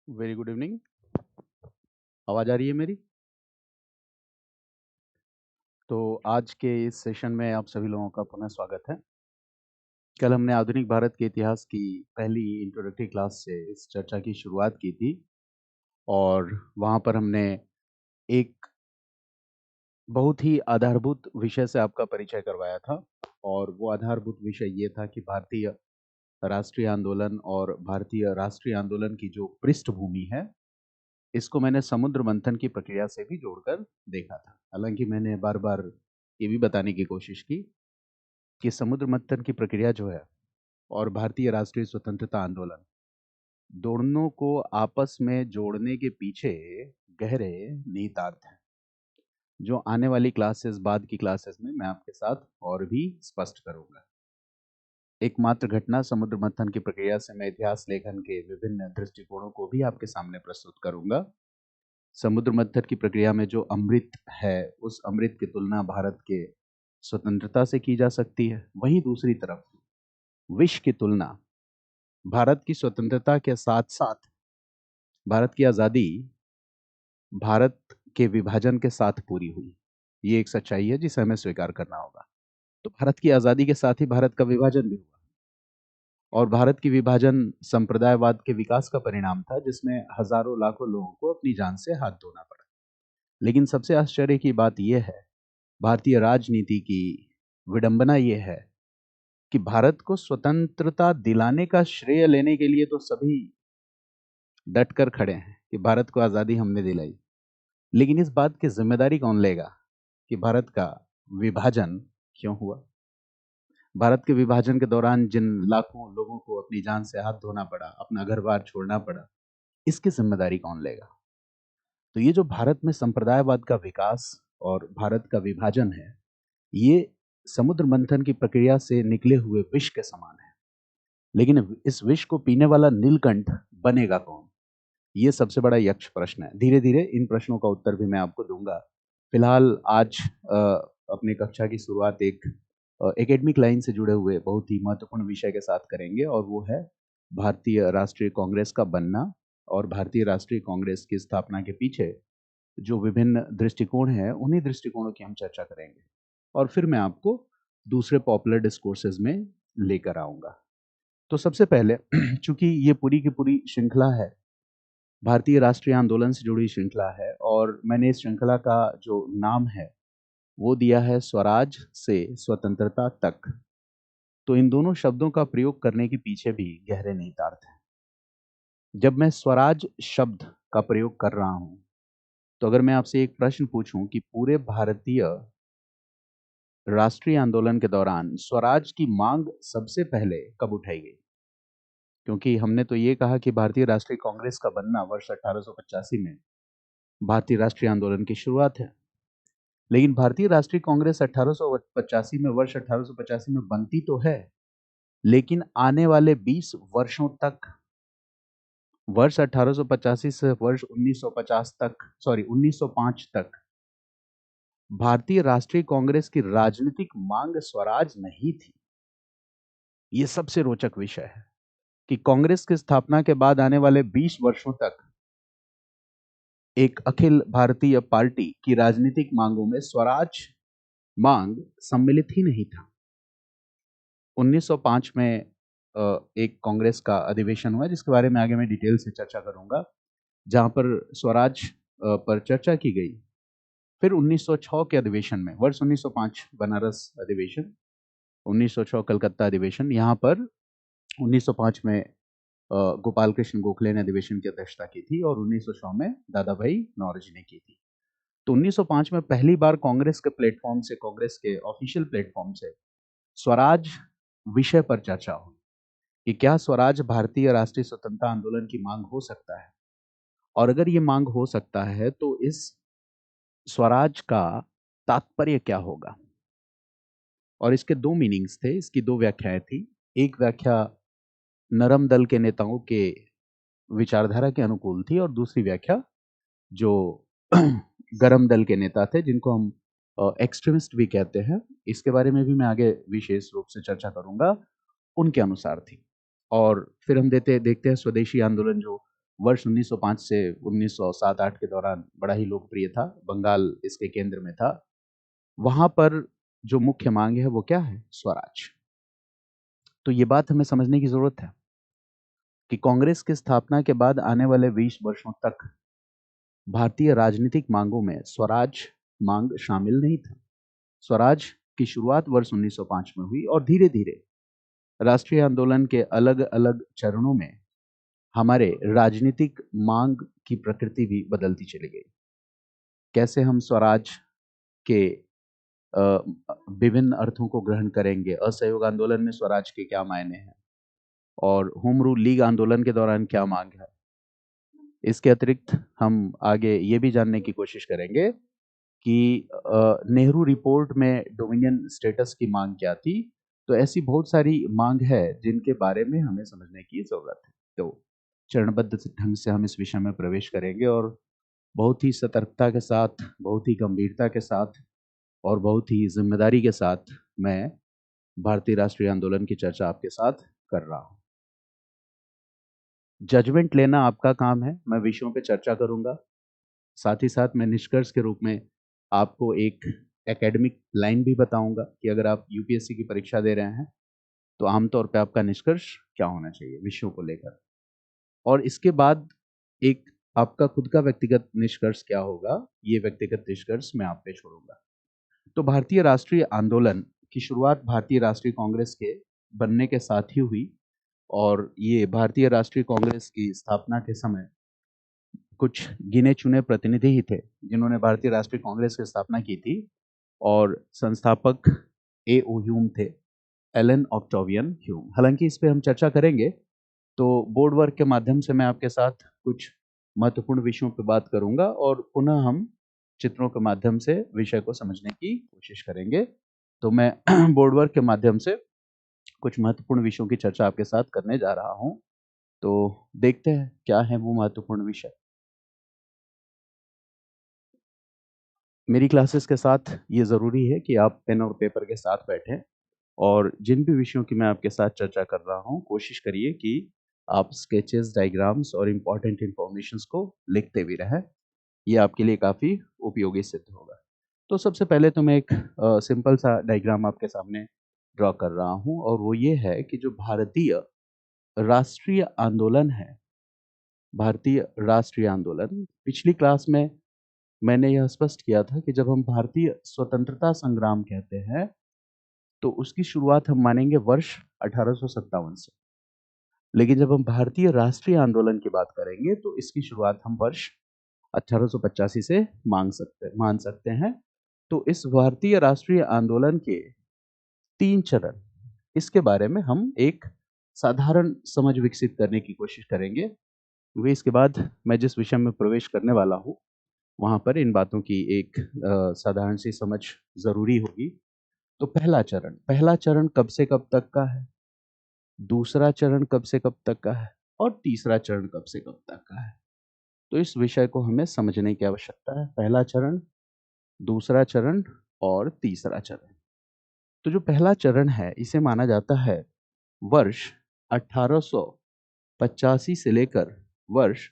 Very good evening. आवाज़ आ रही है मेरी? तो आज के इस सेशन में आप सभी लोगों का पुनः स्वागत है। कल हमने आधुनिक भारत के इतिहास की पहली इंट्रोडक्टरी क्लास से इस चर्चा की शुरुआत की थी और वहाँ पर हमने एक बहुत ही आधारभूत विषय से आपका परिचय करवाया था और वो आधारभूत विषय ये था कि भारतीय राष्ट्रीय आंदोलन और भारतीय राष्ट्रीय आंदोलन की जो पृष्ठभूमि है इसको मैंने समुद्र मंथन की प्रक्रिया से भी जोड़कर देखा था। हालांकि मैंने बार बार ये भी बताने की कोशिश की कि समुद्र मंथन की प्रक्रिया जो है और भारतीय राष्ट्रीय स्वतंत्रता आंदोलन दोनों को आपस में जोड़ने के पीछे गहरे निहितार्थ हैं, जो आने वाली क्लासेस बाद की क्लासेस में मैं आपके साथ और भी स्पष्ट करूंगा। एकमात्र घटना समुद्र मंथन की प्रक्रिया से मैं इतिहास लेखन के विभिन्न दृष्टिकोणों को भी आपके सामने प्रस्तुत करूंगा। समुद्र मंथन की प्रक्रिया में जो अमृत है उस अमृत की तुलना भारत के स्वतंत्रता से की जा सकती है, वहीं दूसरी तरफ विष की तुलना भारत की स्वतंत्रता के साथ साथ भारत की आजादी भारत के विभाजन के साथ पूरी हुई। ये एक सच्चाई है जिसे हमें स्वीकार करना होगा। तो भारत की आजादी के साथ ही भारत का विभाजन भी हुआ और भारत की विभाजन संप्रदायवाद के विकास का परिणाम था, जिसमें हजारों लाखों लोगों को अपनी जान से हाथ धोना पड़ा। लेकिन सबसे आश्चर्य की बात यह है, भारतीय राजनीति की विडंबना यह है कि भारत को स्वतंत्रता दिलाने का श्रेय लेने के लिए तो सभी डट कर खड़े हैं कि भारत को आजादी हमने दिलाई, लेकिन इस बात की जिम्मेदारी कौन लेगा कि भारत का विभाजन क्यों हुआ? भारत के विभाजन के दौरान जिन लाखों लोगों को अपनी जान से हाथ धोना पड़ा, अपना घर बार छोड़ना पड़ा, इसकी जिम्मेदारी कौन लेगा? तो ये जो भारत में संप्रदायवाद का विकास और भारत का विभाजन है, ये समुद्र मंथन की प्रक्रिया से निकले हुए विष के समान है। लेकिन इस विष को पीने वाला नीलकंठ बनेगा कौन? ये सबसे बड़ा यक्ष प्रश्न है। धीरे धीरे इन प्रश्नों का उत्तर भी मैं आपको दूंगा। फिलहाल आज अपनी कक्षा की शुरुआत एक एकेडमिक लाइन से जुड़े हुए बहुत ही महत्वपूर्ण विषय के साथ करेंगे और वो है भारतीय राष्ट्रीय कांग्रेस का बनना और भारतीय राष्ट्रीय कांग्रेस की स्थापना के पीछे जो विभिन्न दृष्टिकोण हैं, उन्हीं दृष्टिकोणों की हम चर्चा करेंगे और फिर मैं आपको दूसरे पॉपुलर डिस्कोर्सेज में लेकर आऊंगा। तो सबसे पहले चूंकि ये पूरी की पूरी श्रृंखला है, भारतीय राष्ट्रीय आंदोलन से जुड़ी श्रृंखला है और मैंने इस श्रृंखला का जो नाम है वो दिया है स्वराज से स्वतंत्रता तक। तो इन दोनों शब्दों का प्रयोग करने के पीछे भी गहरे निहितार्थ हैं। जब मैं स्वराज शब्द का प्रयोग कर रहा हूं, तो अगर मैं आपसे एक प्रश्न पूछूं कि पूरे भारतीय राष्ट्रीय आंदोलन के दौरान स्वराज की मांग सबसे पहले कब उठाई गई? क्योंकि हमने तो ये कहा कि भारतीय राष्ट्रीय कांग्रेस का बनना वर्ष 1885 में भारतीय राष्ट्रीय आंदोलन की शुरुआत है। लेकिन भारतीय राष्ट्रीय कांग्रेस 1885 में वर्ष 1885 में बनती तो है, लेकिन आने वाले 20 वर्षों तक, वर्ष 1885 से वर्ष 1950 तक, सॉरी 1905 तक, भारतीय राष्ट्रीय कांग्रेस की राजनीतिक मांग स्वराज नहीं थी। यह सबसे रोचक विषय है कि कांग्रेस की स्थापना के बाद आने वाले 20 वर्षों तक एक अखिल भारतीय पार्टी की राजनीतिक मांगों में स्वराज मांग सम्मिलित ही नहीं था। 1905 में एक कांग्रेस का अधिवेशन हुआ जिसके बारे में आगे मैं डिटेल से चर्चा करूंगा, जहां पर स्वराज पर चर्चा की गई। फिर 1906 के अधिवेशन में, वर्ष 1905 बनारस अधिवेशन, 1906 कलकत्ता अधिवेशन, यहाँ पर 1905 में गोपाल कृष्ण गोखले ने अधिवेशन की अध्यक्षता की थी और 1906 में दादा भाई नौरोजी ने की थी। तो 1905 में पहली बार कांग्रेस के प्लेटफॉर्म से, कांग्रेस के ऑफिशियल प्लेटफॉर्म से स्वराज विषय पर चर्चा हुई कि क्या स्वराज भारतीय राष्ट्रीय स्वतंत्रता आंदोलन की मांग हो सकता है, और अगर ये मांग हो सकता है तो इस स्वराज का तात्पर्य क्या होगा। और इसके दो मीनिंग्स थे, इसकी दो व्याख्याएं थी। एक व्याख्या नरम दल के नेताओं के विचारधारा के अनुकूल थी और दूसरी व्याख्या जो गरम दल के नेता थे, जिनको हम एक्सट्रीमिस्ट भी कहते हैं, इसके बारे में भी मैं आगे विशेष रूप से चर्चा करूंगा, उनके अनुसार थी। और फिर हम देखते हैं स्वदेशी आंदोलन जो वर्ष 1905 से 1907-8 के दौरान बड़ा ही लोकप्रिय था। बंगाल इसके केंद्र में था। वहां पर जो मुख्य मांग है वो क्या है? स्वराज। तो ये बात हमें समझने की जरूरत है कि कांग्रेस की स्थापना के बाद आने वाले 20 वर्षों तक भारतीय राजनीतिक मांगों में स्वराज मांग शामिल नहीं था। स्वराज की शुरुआत वर्ष 1905 में हुई और धीरे धीरे राष्ट्रीय आंदोलन के अलग अलग चरणों में हमारे राजनीतिक मांग की प्रकृति भी बदलती चली गई। कैसे हम स्वराज के विभिन्न अर्थों को ग्रहण करेंगे, असहयोग आंदोलन में स्वराज के क्या मायने हैं और होम रूल लीग आंदोलन के दौरान क्या मांग है, इसके अतिरिक्त हम आगे ये भी जानने की कोशिश करेंगे कि नेहरू रिपोर्ट में डोमिनियन स्टेटस की मांग क्या थी। तो ऐसी बहुत सारी मांग है जिनके बारे में हमें समझने की जरूरत है। तो चरणबद्ध ढंग से हम इस विषय में प्रवेश करेंगे और बहुत ही सतर्कता के साथ, बहुत ही गंभीरता के साथ और बहुत ही जिम्मेदारी के साथ मैं भारतीय राष्ट्रीय आंदोलन की चर्चा आपके साथ कर रहा हूं। जजमेंट लेना आपका काम है। मैं विषयों पे चर्चा करूंगा, साथ ही साथ मैं निष्कर्ष के रूप में आपको एक एकेडमिक लाइन भी बताऊंगा कि अगर आप यूपीएससी की परीक्षा दे रहे हैं तो आमतौर पे आपका निष्कर्ष क्या होना चाहिए विषयों को लेकर, और इसके बाद एक आपका खुद का व्यक्तिगत निष्कर्ष क्या होगा, ये व्यक्तिगत निष्कर्ष मैं आप पे छोड़ूंगा। तो भारतीय राष्ट्रीय आंदोलन की शुरुआत भारतीय राष्ट्रीय कांग्रेस के बनने के साथ ही हुई और ये भारतीय राष्ट्रीय कांग्रेस की स्थापना के समय कुछ गिने चुने प्रतिनिधि ही थे जिन्होंने भारतीय राष्ट्रीय कांग्रेस की स्थापना की थी और संस्थापक ए ओ ह्यूम थे, एलन ऑक्टावियन ह्यूम। हालांकि इस पे हम चर्चा करेंगे, तो बोर्ड वर्क के माध्यम से मैं आपके साथ कुछ महत्वपूर्ण विषयों पर बात करूंगा और पुनः हम चित्रों के माध्यम से विषय को समझने की कोशिश करेंगे। तो मैं बोर्ड वर्क के माध्यम से कुछ महत्वपूर्ण विषयों की चर्चा आपके साथ करने जा रहा हूं। तो देखते हैं क्या है वो महत्वपूर्ण विषय। मेरी क्लासेस के साथ ये ज़रूरी है कि आप पेन और पेपर के साथ बैठें और जिन भी विषयों की मैं आपके साथ चर्चा कर रहा हूँ कोशिश करिए कि आप स्केचेस, डायग्राम्स और इम्पॉर्टेंट इंफॉर्मेशंस को लिखते भी रहें। ये आपके लिए काफ़ी उपयोगी सिद्ध होगा। तो सबसे पहले तो मैं एक सिंपल सा डायग्राम आपके सामने ड्रॉ कर रहा हूँ और वो ये है कि जो भारतीय राष्ट्रीय आंदोलन है, भारतीय राष्ट्रीय आंदोलन, पिछली क्लास में मैंने यह स्पष्ट किया था कि जब हम भारतीय स्वतंत्रता संग्राम कहते हैं तो उसकी शुरुआत हम मानेंगे वर्ष 1857 से, लेकिन जब हम भारतीय राष्ट्रीय आंदोलन की बात करेंगे तो इसकी शुरुआत हम वर्ष 1885 से मान सकते हैं। तो इस भारतीय राष्ट्रीय आंदोलन के 3 चरण, इसके बारे में हम एक साधारण समझ विकसित करने की कोशिश करेंगे, क्योंकि इसके बाद मैं जिस विषय में प्रवेश करने वाला हूँ वहां पर इन बातों की एक साधारण सी समझ जरूरी होगी। तो पहला चरण कब से कब तक का है, दूसरा चरण कब से कब तक का है और तीसरा चरण कब से कब तक का है। तो इस विषय को हमें समझने की आवश्यकता है। पहला चरण, दूसरा चरण और तीसरा चरण। तो जो पहला चरण है इसे माना जाता है वर्ष 1885 से लेकर वर्ष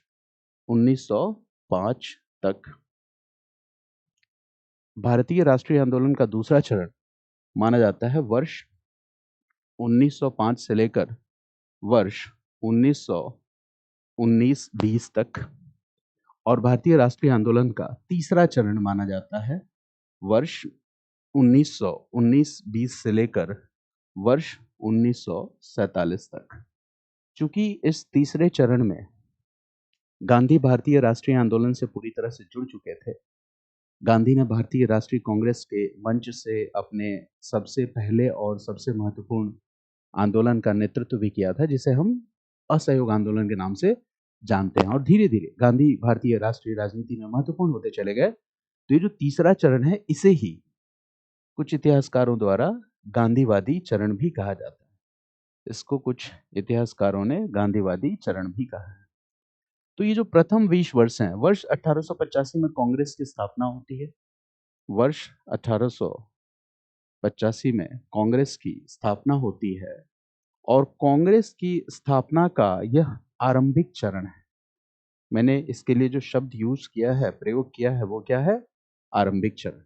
1905 तक। भारतीय राष्ट्रीय आंदोलन का दूसरा चरण माना जाता है वर्ष 1905 से लेकर वर्ष 1919-20 तक, और भारतीय राष्ट्रीय आंदोलन का तीसरा चरण माना जाता है वर्ष 1919-20 से लेकर वर्ष 1947 तक। चूंकि इस तीसरे चरण में गांधी भारतीय राष्ट्रीय आंदोलन से पूरी तरह से जुड़ चुके थे, गांधी ने भारतीय राष्ट्रीय कांग्रेस के मंच से अपने सबसे पहले और सबसे महत्वपूर्ण आंदोलन का नेतृत्व भी किया था, जिसे हम असहयोग आंदोलन के नाम से जानते हैं। और धीरे धीरे गांधी भारतीय राष्ट्रीय राजनीति में महत्वपूर्ण होते चले गए। तो ये जो तीसरा चरण है इसे ही कुछ इतिहासकारों द्वारा गांधीवादी चरण भी कहा जाता है। इसको कुछ इतिहासकारों ने गांधीवादी चरण भी कहा है। तो ये जो प्रथम 20 वर्ष हैं, वर्ष 1885 में कांग्रेस की स्थापना होती है। वर्ष 1885 में कांग्रेस की स्थापना होती है और कांग्रेस की स्थापना का यह आरंभिक चरण है। मैंने इसके लिए जो शब्द यूज किया है, प्रयोग किया है, वो क्या है? आरंभिक चरण।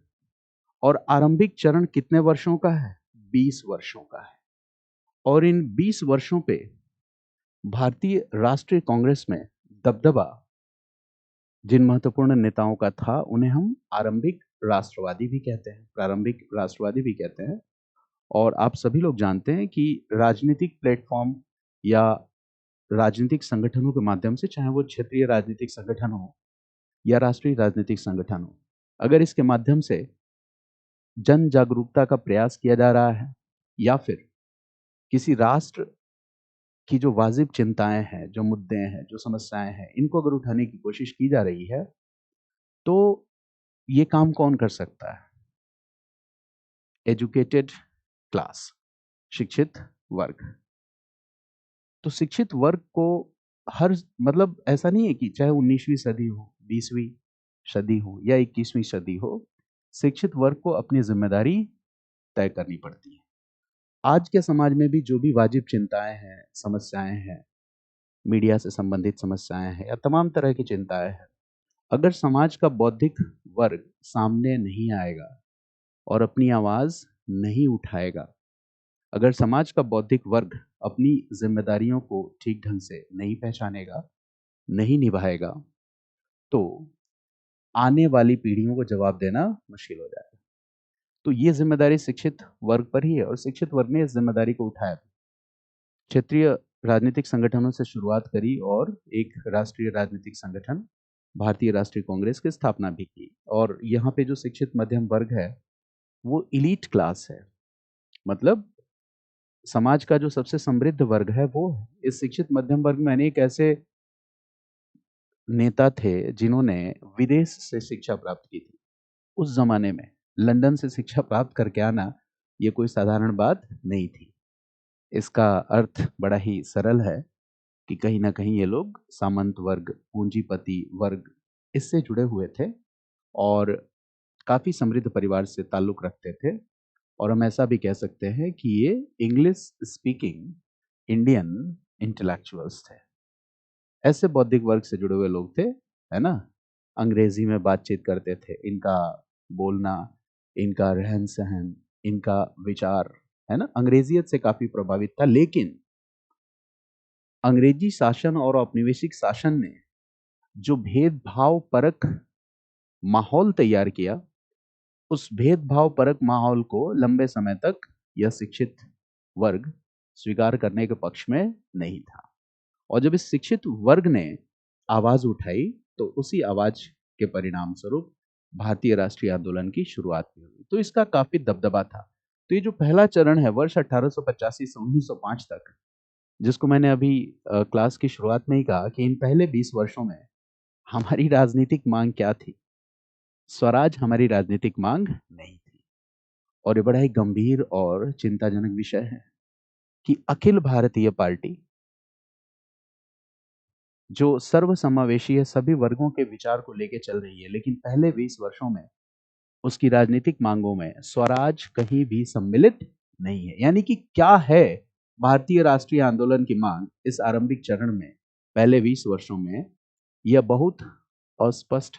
और आरंभिक चरण कितने वर्षों का है? 20 वर्षों का है। और इन 20 वर्षों पे भारतीय राष्ट्रीय कांग्रेस में दबदबा जिन महत्वपूर्ण नेताओं का था, उन्हें हम आरंभिक राष्ट्रवादी भी कहते हैं, प्रारंभिक राष्ट्रवादी भी कहते हैं। और आप सभी लोग जानते हैं कि राजनीतिक प्लेटफॉर्म या राजनीतिक संगठनों के माध्यम से, चाहे वो क्षेत्रीय राजनीतिक संगठन हो या राष्ट्रीय राजनीतिक संगठन हो, अगर इसके माध्यम से जन जागरूकता का प्रयास किया जा रहा है या फिर किसी राष्ट्र की जो वाजिब चिंताएं हैं, जो मुद्दे हैं, जो समस्याएं हैं, इनको अगर उठाने की कोशिश की जा रही है, तो ये काम कौन कर सकता है? एजुकेटेड क्लास, शिक्षित वर्ग। तो शिक्षित वर्ग को हर, मतलब ऐसा नहीं है कि चाहे 19वीं सदी हो, 20वीं सदी हो या 21वीं सदी हो, शिक्षित वर्ग को अपनी जिम्मेदारी तय करनी पड़ती है। आज के समाज में भी जो भी वाजिब चिंताएं हैं, समस्याएं हैं, मीडिया से संबंधित समस्याएं हैं या तमाम तरह की चिंताएं हैं, अगर समाज का बौद्धिक वर्ग सामने नहीं आएगा और अपनी आवाज नहीं उठाएगा, अगर समाज का बौद्धिक वर्ग अपनी जिम्मेदारियों को ठीक ढंग से नहीं पहचानेगा, नहीं निभाएगा, तो आने वाली पीढ़ियों को जवाब देना मुश्किल हो जाएगा। तो ये जिम्मेदारी शिक्षित वर्ग पर ही है और शिक्षित वर्ग ने इस जिम्मेदारी को उठाया। क्षेत्रीय राजनीतिक संगठनों से शुरुआत करी और एक राष्ट्रीय राजनीतिक संगठन भारतीय राष्ट्रीय कांग्रेस की स्थापना भी की। और यहाँ पे जो शिक्षित मध्यम वर्ग है, वो इलीट क्लास है, मतलब समाज का जो सबसे समृद्ध वर्ग है वो है। इस शिक्षित मध्यम वर्ग में अनेक ऐसे नेता थे जिन्होंने विदेश से शिक्षा प्राप्त की थी। उस जमाने में लंदन से शिक्षा प्राप्त करके आना ये कोई साधारण बात नहीं थी। इसका अर्थ बड़ा ही सरल है कि कहीं ना कहीं ये लोग सामंत वर्ग, पूंजीपति वर्ग, इससे जुड़े हुए थे और काफी समृद्ध परिवार से ताल्लुक रखते थे। और हम ऐसा भी कह सकते हैं कि ये इंग्लिश स्पीकिंग इंडियन इंटेलेक्चुअल्स थे। ऐसे बौद्धिक वर्ग से जुड़े हुए लोग थे, है ना। अंग्रेजी में बातचीत करते थे, इनका बोलना, इनका रहन सहन, इनका विचार, है ना, अंग्रेजियत से काफी प्रभावित था। लेकिन अंग्रेजी शासन और औपनिवेशिक शासन ने जो भेदभाव परक माहौल तैयार किया, उस भेदभाव परक माहौल को लंबे समय तक यह शिक्षित वर्ग स्वीकार करने के पक्ष में नहीं था। और जब इस शिक्षित वर्ग ने आवाज उठाई, तो उसी आवाज के परिणाम स्वरूप भारतीय राष्ट्रीय आंदोलन की शुरुआत भी हुई। तो इसका काफी दबदबा था। तो ये जो पहला चरण है वर्ष 1885 से 1905 तक, जिसको मैंने अभी क्लास की शुरुआत में ही कहा कि इन पहले 20 वर्षों में हमारी राजनीतिक मांग क्या थी? स्वराज हमारी राजनीतिक मांग नहीं थी। और ये बड़ा ही गंभीर और चिंताजनक विषय है कि अखिल भारतीय पार्टी जो सर्वसमावेशी है, सभी वर्गों के विचार को लेकर चल रही है, लेकिन पहले 20 वर्षों में उसकी राजनीतिक मांगों में स्वराज कहीं भी सम्मिलित नहीं है। यानी कि क्या है भारतीय राष्ट्रीय आंदोलन की मांग इस आरंभिक चरण में, पहले 20 वर्षों में, यह बहुत अस्पष्ट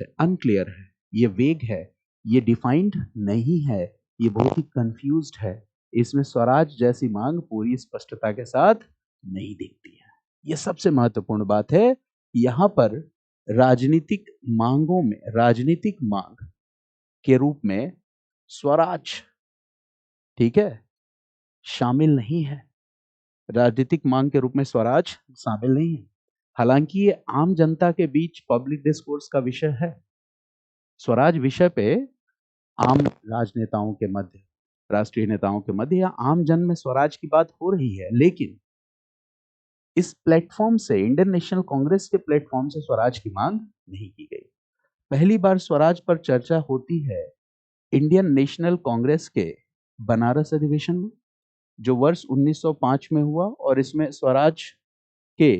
है, अनक्लियर है, ये वेग है, ये डिफाइंड नहीं है, ये बहुत ही कंफ्यूज्ड है। इसमें स्वराज जैसी मांग पूरी स्पष्टता के साथ नहीं दिखती है। ये सबसे महत्वपूर्ण बात है। यहां पर राजनीतिक मांगों में, राजनीतिक मांग के रूप में स्वराज, ठीक है, शामिल नहीं है। राजनीतिक मांग के रूप में स्वराज शामिल नहीं है। हालांकि ये आम जनता के बीच पब्लिक डिस्कोर्स का विषय है। स्वराज विषय पे आम राजनेताओं के मध्य, राष्ट्रीय नेताओं के मध्य या आम जन में स्वराज की बात हो रही है, लेकिन इस प्लेटफॉर्म से, इंडियन नेशनल कांग्रेस के प्लेटफॉर्म से स्वराज की मांग नहीं की गई। पहली बार स्वराज पर चर्चा होती है इंडियन नेशनल कांग्रेस के बनारस अधिवेशन में, जो वर्ष 1905 में हुआ। और इसमें स्वराज के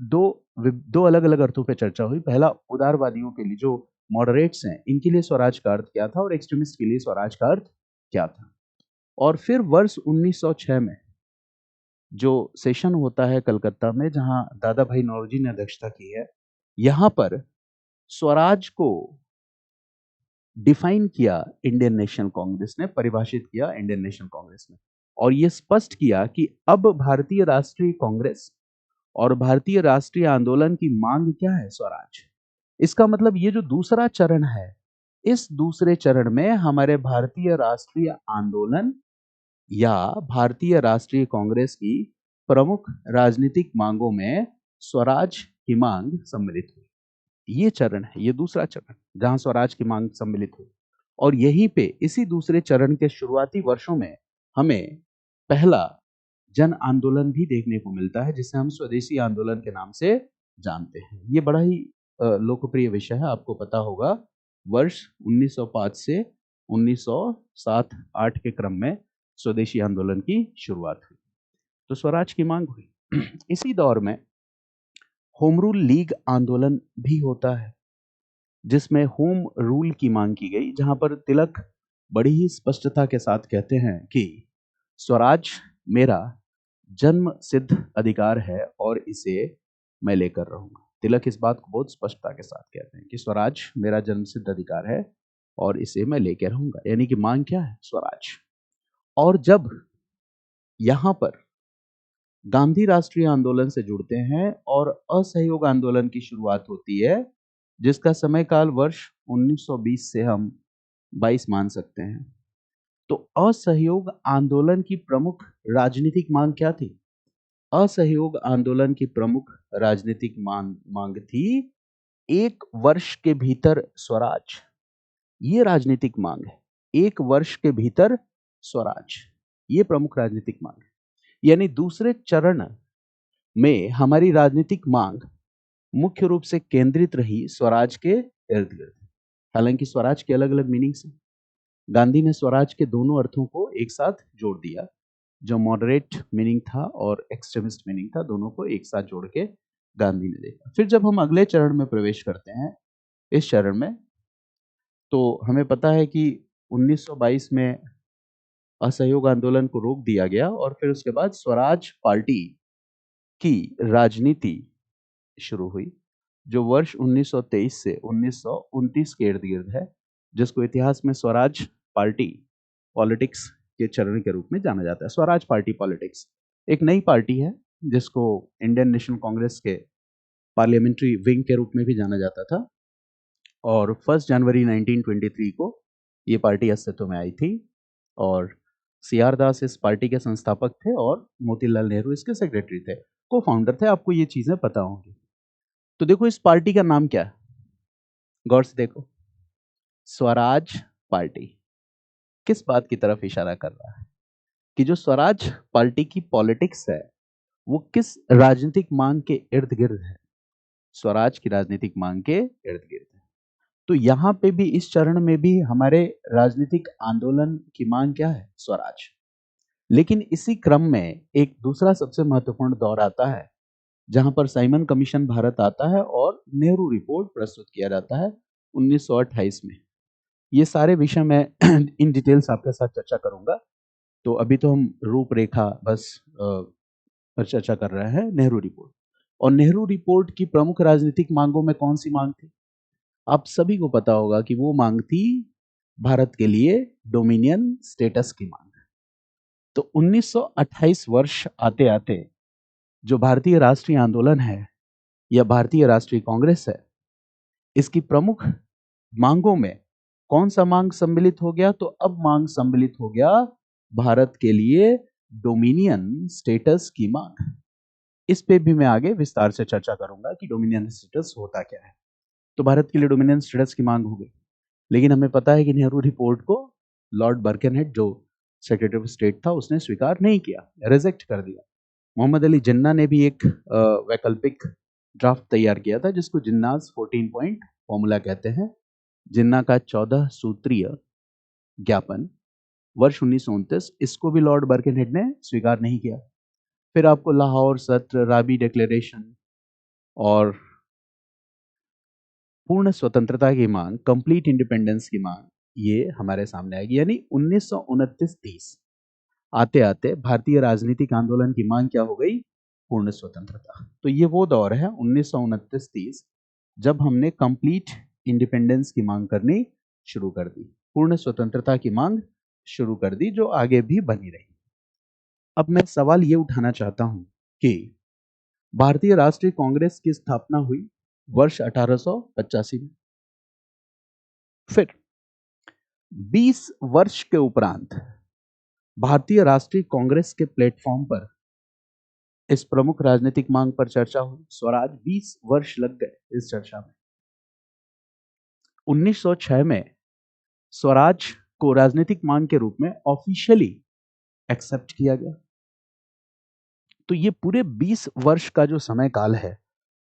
दो अलग अलग अर्थों पे चर्चा हुई। पहला, उदारवादियों के लिए, जो मॉडरेट्स हैं, इनके लिए स्वराज का अर्थ क्या था, और एक्सट्रीमिस्ट के लिए स्वराज का अर्थ क्या था। और फिर वर्ष 1906 में जो सेशन होता है कलकत्ता में, जहां दादा भाई नौरोजी ने अध्यक्षता की है, यहां पर स्वराज को डिफाइन किया इंडियन नेशनल कांग्रेस ने, परिभाषित किया इंडियन नेशनल कांग्रेस ने, और यह स्पष्ट किया कि अब भारतीय राष्ट्रीय कांग्रेस और भारतीय राष्ट्रीय आंदोलन की मांग क्या है, स्वराज। इसका मतलब ये जो दूसरा चरण है, इस दूसरे चरण में हमारे भारतीय राष्ट्रीय आंदोलन या भारतीय राष्ट्रीय कांग्रेस की प्रमुख राजनीतिक मांगों में स्वराज की मांग सम्मिलित हुई। ये चरण है, ये दूसरा चरण जहां स्वराज की मांग सम्मिलित हुई। और यहीं पे इसी दूसरे चरण के शुरुआती वर्षों में हमें पहला जन आंदोलन भी देखने को मिलता है, जिसे हम स्वदेशी आंदोलन के नाम से जानते हैं। ये बड़ा ही लोकप्रिय विषय है, आपको पता होगा। वर्ष 1905 से 1907-8 के क्रम में स्वदेशी आंदोलन की शुरुआत हुई, तो स्वराज की मांग हुई। इसी दौर में होम रूल लीग आंदोलन भी होता है, जिसमें होम रूल की मांग की गई, जहां पर तिलक बड़ी ही स्पष्टता के साथ कहते हैं कि स्वराज मेरा जन्म सिद्ध अधिकार है और इसे मैं लेकर रहूंगा। तिलक इस बात को बहुत स्पष्टता के साथ कहते हैं कि स्वराज मेरा जन्म सिद्ध अधिकार है और इसे मैं लेकर रहूंगा, यानी कि मांग क्या है, स्वराज। और जब यहां पर गांधी राष्ट्रीय आंदोलन से जुड़ते हैं और असहयोग आंदोलन की शुरुआत होती है, जिसका समय काल वर्ष 1920 से हम 22 मान सकते हैं, तो असहयोग आंदोलन की प्रमुख राजनीतिक मांग क्या थी? असहयोग आंदोलन की प्रमुख राजनीतिक मांग थी 1 वर्ष के भीतर स्वराज। ये राजनीतिक मांग है, 1 वर्ष के भीतर स्वराज, ये प्रमुख राजनीतिक मांग है। यानी दूसरे चरण में हमारी राजनीतिक मांग मुख्य रूप से केंद्रित रही स्वराज के इर्द गिर्द। हालांकि स्वराज के अलग अलग मीनिंग्स हैं, गांधी ने स्वराज के दोनों अर्थों को एक साथ जोड़ दिया, जो मॉडरेट मीनिंग था और एक्सट्रीमिस्ट मीनिंग था, दोनों को एक साथ जोड़ के गांधी ने देखा। फिर जब हम अगले चरण में प्रवेश करते हैं, इस चरण में, तो हमें पता है कि 1922 में असहयोग आंदोलन को रोक दिया गया और फिर उसके बाद स्वराज पार्टी की राजनीति शुरू हुई, जो वर्ष 1923 से 1929 के इर्द गिर्द है, जिसको इतिहास में स्वराज पार्टी पॉलिटिक्स के चरण के रूप में जाना जाता है। स्वराज पार्टी पॉलिटिक्स एक नई पार्टी है, जिसको इंडियन नेशनल कांग्रेस के पार्लियामेंट्री विंग के रूप में भी जाना जाता था, और 1 जनवरी 1923 को ये पार्टी अस्तित्व में आई थी, और CR दास इस पार्टी के संस्थापक थे और मोतीलाल नेहरू इसके सेक्रेटरी थे, को फाउंडर थे। आपको ये चीजें पता होंगी। तो देखो इस पार्टी का नाम क्या है, गौर से देखो, स्वराज पार्टी। किस बात की तरफ इशारा कर रहा है कि जो स्वराज पार्टी की पॉलिटिक्स है वो किस राजनीतिक मांग के इर्द गिर्द है, स्वराज की राजनीतिक मांग के इर्द गिर्द है। तो यहां पे भी, इस चरण में भी हमारे राजनीतिक आंदोलन की मांग क्या है, स्वराज। लेकिन इसी क्रम में एक दूसरा सबसे महत्वपूर्ण दौर आता है, जहां पर साइमन कमीशन भारत आता है और नेहरू रिपोर्ट प्रस्तुत किया जाता है 1928 में। ये सारे विषय मैं इन डिटेल्स आपके साथ चर्चा करूंगा। तो अभी तो हम रूपरेखा बस पर चर्चा कर रहे हैं, नेहरू रिपोर्ट। और नेहरू रिपोर्ट की प्रमुख राजनीतिक मांगों में कौन सी मांग थी? आप सभी को पता होगा कि वो मांग थी भारत के लिए डोमिनियन स्टेटस की मांग। तो 1928 वर्ष आते आते जो भारतीय राष्ट्रीय आंदोलन है या भारतीय राष्ट्रीय कांग्रेस है, इसकी प्रमुख मांगों में कौन सा मांग सम्मिलित हो गया? तो अब मांग सम्मिलित हो गया भारत के लिए डोमिनियन स्टेटस की मांग। इस पे भी मैं आगे विस्तार से चर्चा करूंगा कि डोमिनियन स्टेटस होता क्या है। तो भारत के लिए डोमिनियन स्टेटस की मांग हो गई, लेकिन हमें पता है कि नेहरू रिपोर्ट को लॉर्ड बर्कनहेड, जो सेक्रेटरी ऑफ स्टेट था, उसने स्वीकार नहीं किया, रिजेक्ट कर दिया। मोहम्मद अली जिन्ना ने भी एक वैकल्पिक ड्राफ्ट तैयार किया था, जिसको जिन्नास 14 पॉइंट फॉर्मूला कहते हैं। जिन्ना का 14 सूत्रीय ज्ञापन वर्ष 1929, इसको भी लॉर्ड बर्कनहेड ने स्वीकार नहीं किया। फिर आपको लाहौर सत्र, राबी डिक्लेरेशन और पूर्ण स्वतंत्रता की मांग, कंप्लीट इंडिपेंडेंस की मांग, ये हमारे सामने आएगी। यानी 1929-30 आते आते भारतीय राजनीतिक आंदोलन की मांग क्या हो गई? पूर्ण स्वतंत्रता। तो ये वो दौर है 1929-30 जब हमने कंप्लीट इंडिपेंडेंस की मांग करनी शुरू कर दी, पूर्ण स्वतंत्रता की मांग शुरू कर दी, जो आगे भी बनी रही। अब मैं सवाल ये उठाना चाहता हूं कि भारतीय राष्ट्रीय कांग्रेस की स्थापना हुई वर्ष 1885 में। फिर 20 वर्ष के उपरांत भारतीय राष्ट्रीय कांग्रेस के प्लेटफॉर्म पर इस प्रमुख राजनीतिक मांग पर चर्चा हुई। स्वराज 20 वर्ष लग गए इस चर्चा में। 1906 में स्वराज को राजनीतिक मांग के रूप में ऑफिशियली एक्सेप्ट किया गया। तो ये पूरे 20 वर्ष का जो समय काल है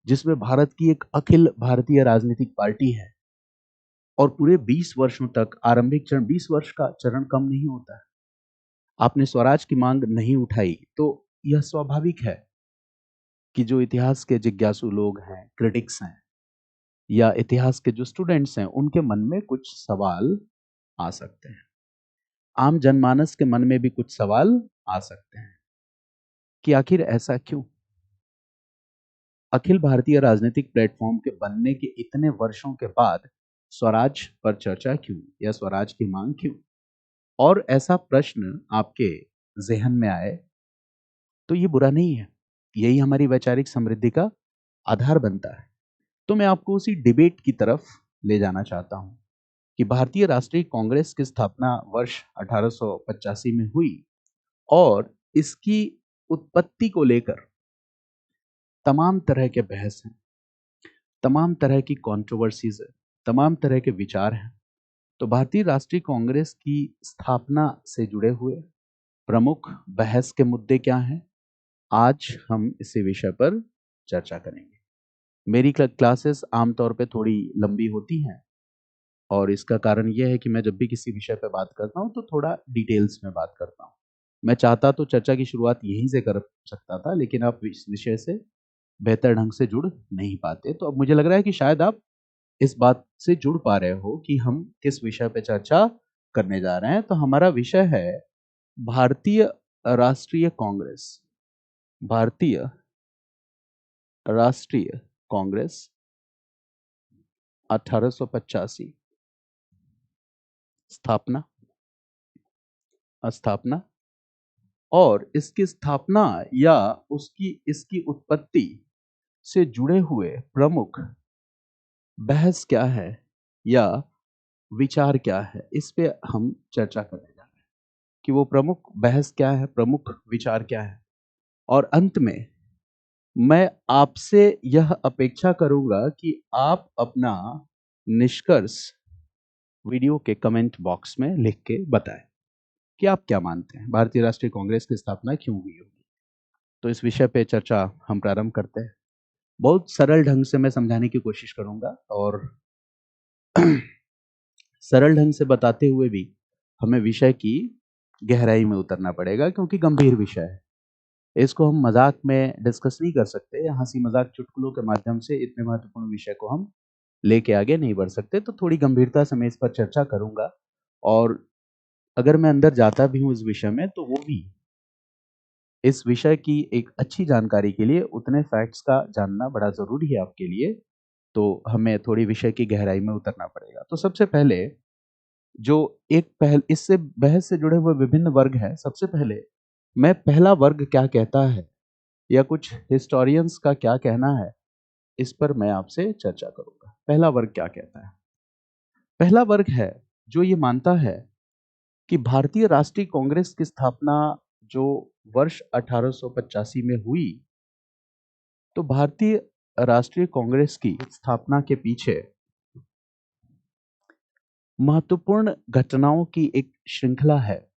जिसमें भारत की एक अखिल भारतीय राजनीतिक पार्टी है, और पूरे 20 वर्षों तक आरंभिक चरण 20 वर्ष का चरण कम नहीं होता है। आपने स्वराज की मांग नहीं उठाई तो यह स्वाभाविक है कि जो इतिहास के जिज्ञासु लोग हैं, क्रिटिक्स हैं, या इतिहास के जो स्टूडेंट्स हैं, उनके मन में कुछ सवाल आ सकते हैं। आम जनमानस के मन में भी कुछ सवाल आ सकते हैं कि आखिर ऐसा क्यों? अखिल भारतीय राजनीतिक प्लेटफॉर्म के बनने के इतने वर्षों के बाद स्वराज पर चर्चा क्यों, या स्वराज की मांग क्यों? और ऐसा प्रश्न आपके जहन में आए तो ये बुरा नहीं है, यही हमारी वैचारिक समृद्धि का आधार बनता है। तो मैं आपको उसी डिबेट की तरफ ले जाना चाहता हूं कि भारतीय राष्ट्रीय कांग्रेस की स्थापना वर्ष 1885 में हुई, और इसकी उत्पत्ति को लेकर तमाम तरह के बहस हैं, तमाम तरह की कंट्रोवर्सीज है, तमाम तरह के विचार हैं। तो भारतीय राष्ट्रीय कांग्रेस की स्थापना से जुड़े हुए प्रमुख बहस के मुद्दे क्या हैं, आज हम इसी विषय पर चर्चा करेंगे। मेरी क्लासेस आमतौर पे थोड़ी लंबी होती हैं, और इसका कारण यह है कि मैं जब भी किसी विषय पर बात करता हूं तो थोड़ा डिटेल्स में बात करता हूं। मैं चाहता तो चर्चा की शुरुआत यहीं से कर सकता था, लेकिन आप इस विषय से बेहतर ढंग से जुड़ नहीं पाते। तो अब मुझे लग रहा है कि शायद आप इस बात से जुड़ पा रहे हो कि हम किस विषय पर चर्चा करने जा रहे हैं। तो हमारा विषय है भारतीय राष्ट्रीय कांग्रेस। भारतीय राष्ट्रीय कांग्रेस 1885 स्थापना, स्थापना और इसकी स्थापना या इसकी उत्पत्ति से जुड़े हुए प्रमुख बहस क्या है या विचार क्या है, इस पे हम चर्चा करने जा रहे हैं कि वो प्रमुख बहस क्या है, प्रमुख विचार क्या है। और अंत में मैं आपसे यह अपेक्षा करूंगा कि आप अपना निष्कर्ष वीडियो के कमेंट बॉक्स में लिख के बताएं कि आप क्या मानते हैं, भारतीय राष्ट्रीय कांग्रेस की स्थापना क्यों हुई होगी। तो इस विषय पे चर्चा हम प्रारंभ करते हैं। बहुत सरल ढंग से मैं समझाने की कोशिश करूंगा, और सरल ढंग से बताते हुए भी हमें विषय की गहराई में उतरना पड़ेगा, क्योंकि गंभीर विषय है। इसको हम मजाक में डिस्कस नहीं कर सकते, या हंसी मजाक चुटकुलों के माध्यम से इतने महत्वपूर्ण विषय को हम लेके आगे नहीं बढ़ सकते। तो थोड़ी गंभीरता से मैं इस पर चर्चा करूंगा, और अगर मैं अंदर जाता भी हूं इस विषय में तो वो भी इस विषय की एक अच्छी जानकारी के लिए उतने फैक्ट्स का जानना बड़ा जरूरी है आपके लिए। तो हमें थोड़ी विषय की गहराई में उतरना पड़ेगा। तो सबसे पहले जो एक इससे बहस से जुड़े हुए विभिन्न वर्ग हैं, सबसे पहले मैं पहला वर्ग क्या कहता है या कुछ हिस्टोरियंस का क्या कहना है, इस पर मैं आपसे चर्चा करूंगा। पहला वर्ग क्या कहता है? पहला वर्ग है जो ये मानता है कि भारतीय राष्ट्रीय कांग्रेस की स्थापना जो वर्ष 1885 में हुई, तो भारतीय राष्ट्रीय कांग्रेस की स्थापना के पीछे महत्वपूर्ण घटनाओं की एक श्रृंखला है,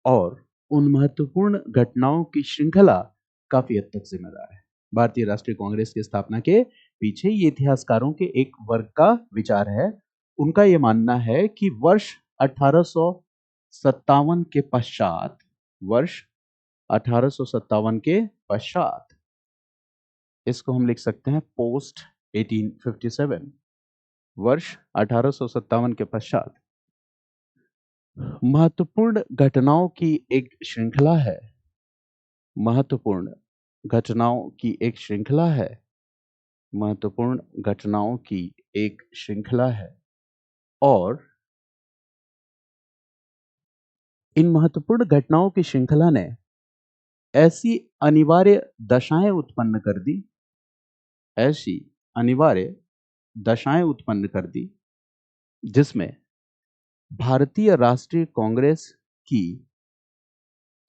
और उन महत्वपूर्ण घटनाओं की श्रृंखला काफी हद तक जिम्मेदार है। भारतीय राष्ट्रीय कांग्रेस की स्थापना के पीछे ये इतिहासकारों के एक वर्ग का विचार है। उनका यह मानना है कि वर्ष 1857 के पश्चात, वर्ष 1857 के पश्चात, इसको हम लिख सकते हैं पोस्ट 1857, वर्ष 1857 के पश्चात महत्वपूर्ण घटनाओं की एक श्रृंखला है। महत्वपूर्ण घटनाओं की एक श्रृंखला है। महत्वपूर्ण घटनाओं की एक श्रृंखला है और इन महत्वपूर्ण घटनाओं की श्रृंखला ने ऐसी अनिवार्य दशाएं उत्पन्न कर दी, ऐसी अनिवार्य दशाएं उत्पन्न कर दी जिसमें भारतीय राष्ट्रीय कांग्रेस की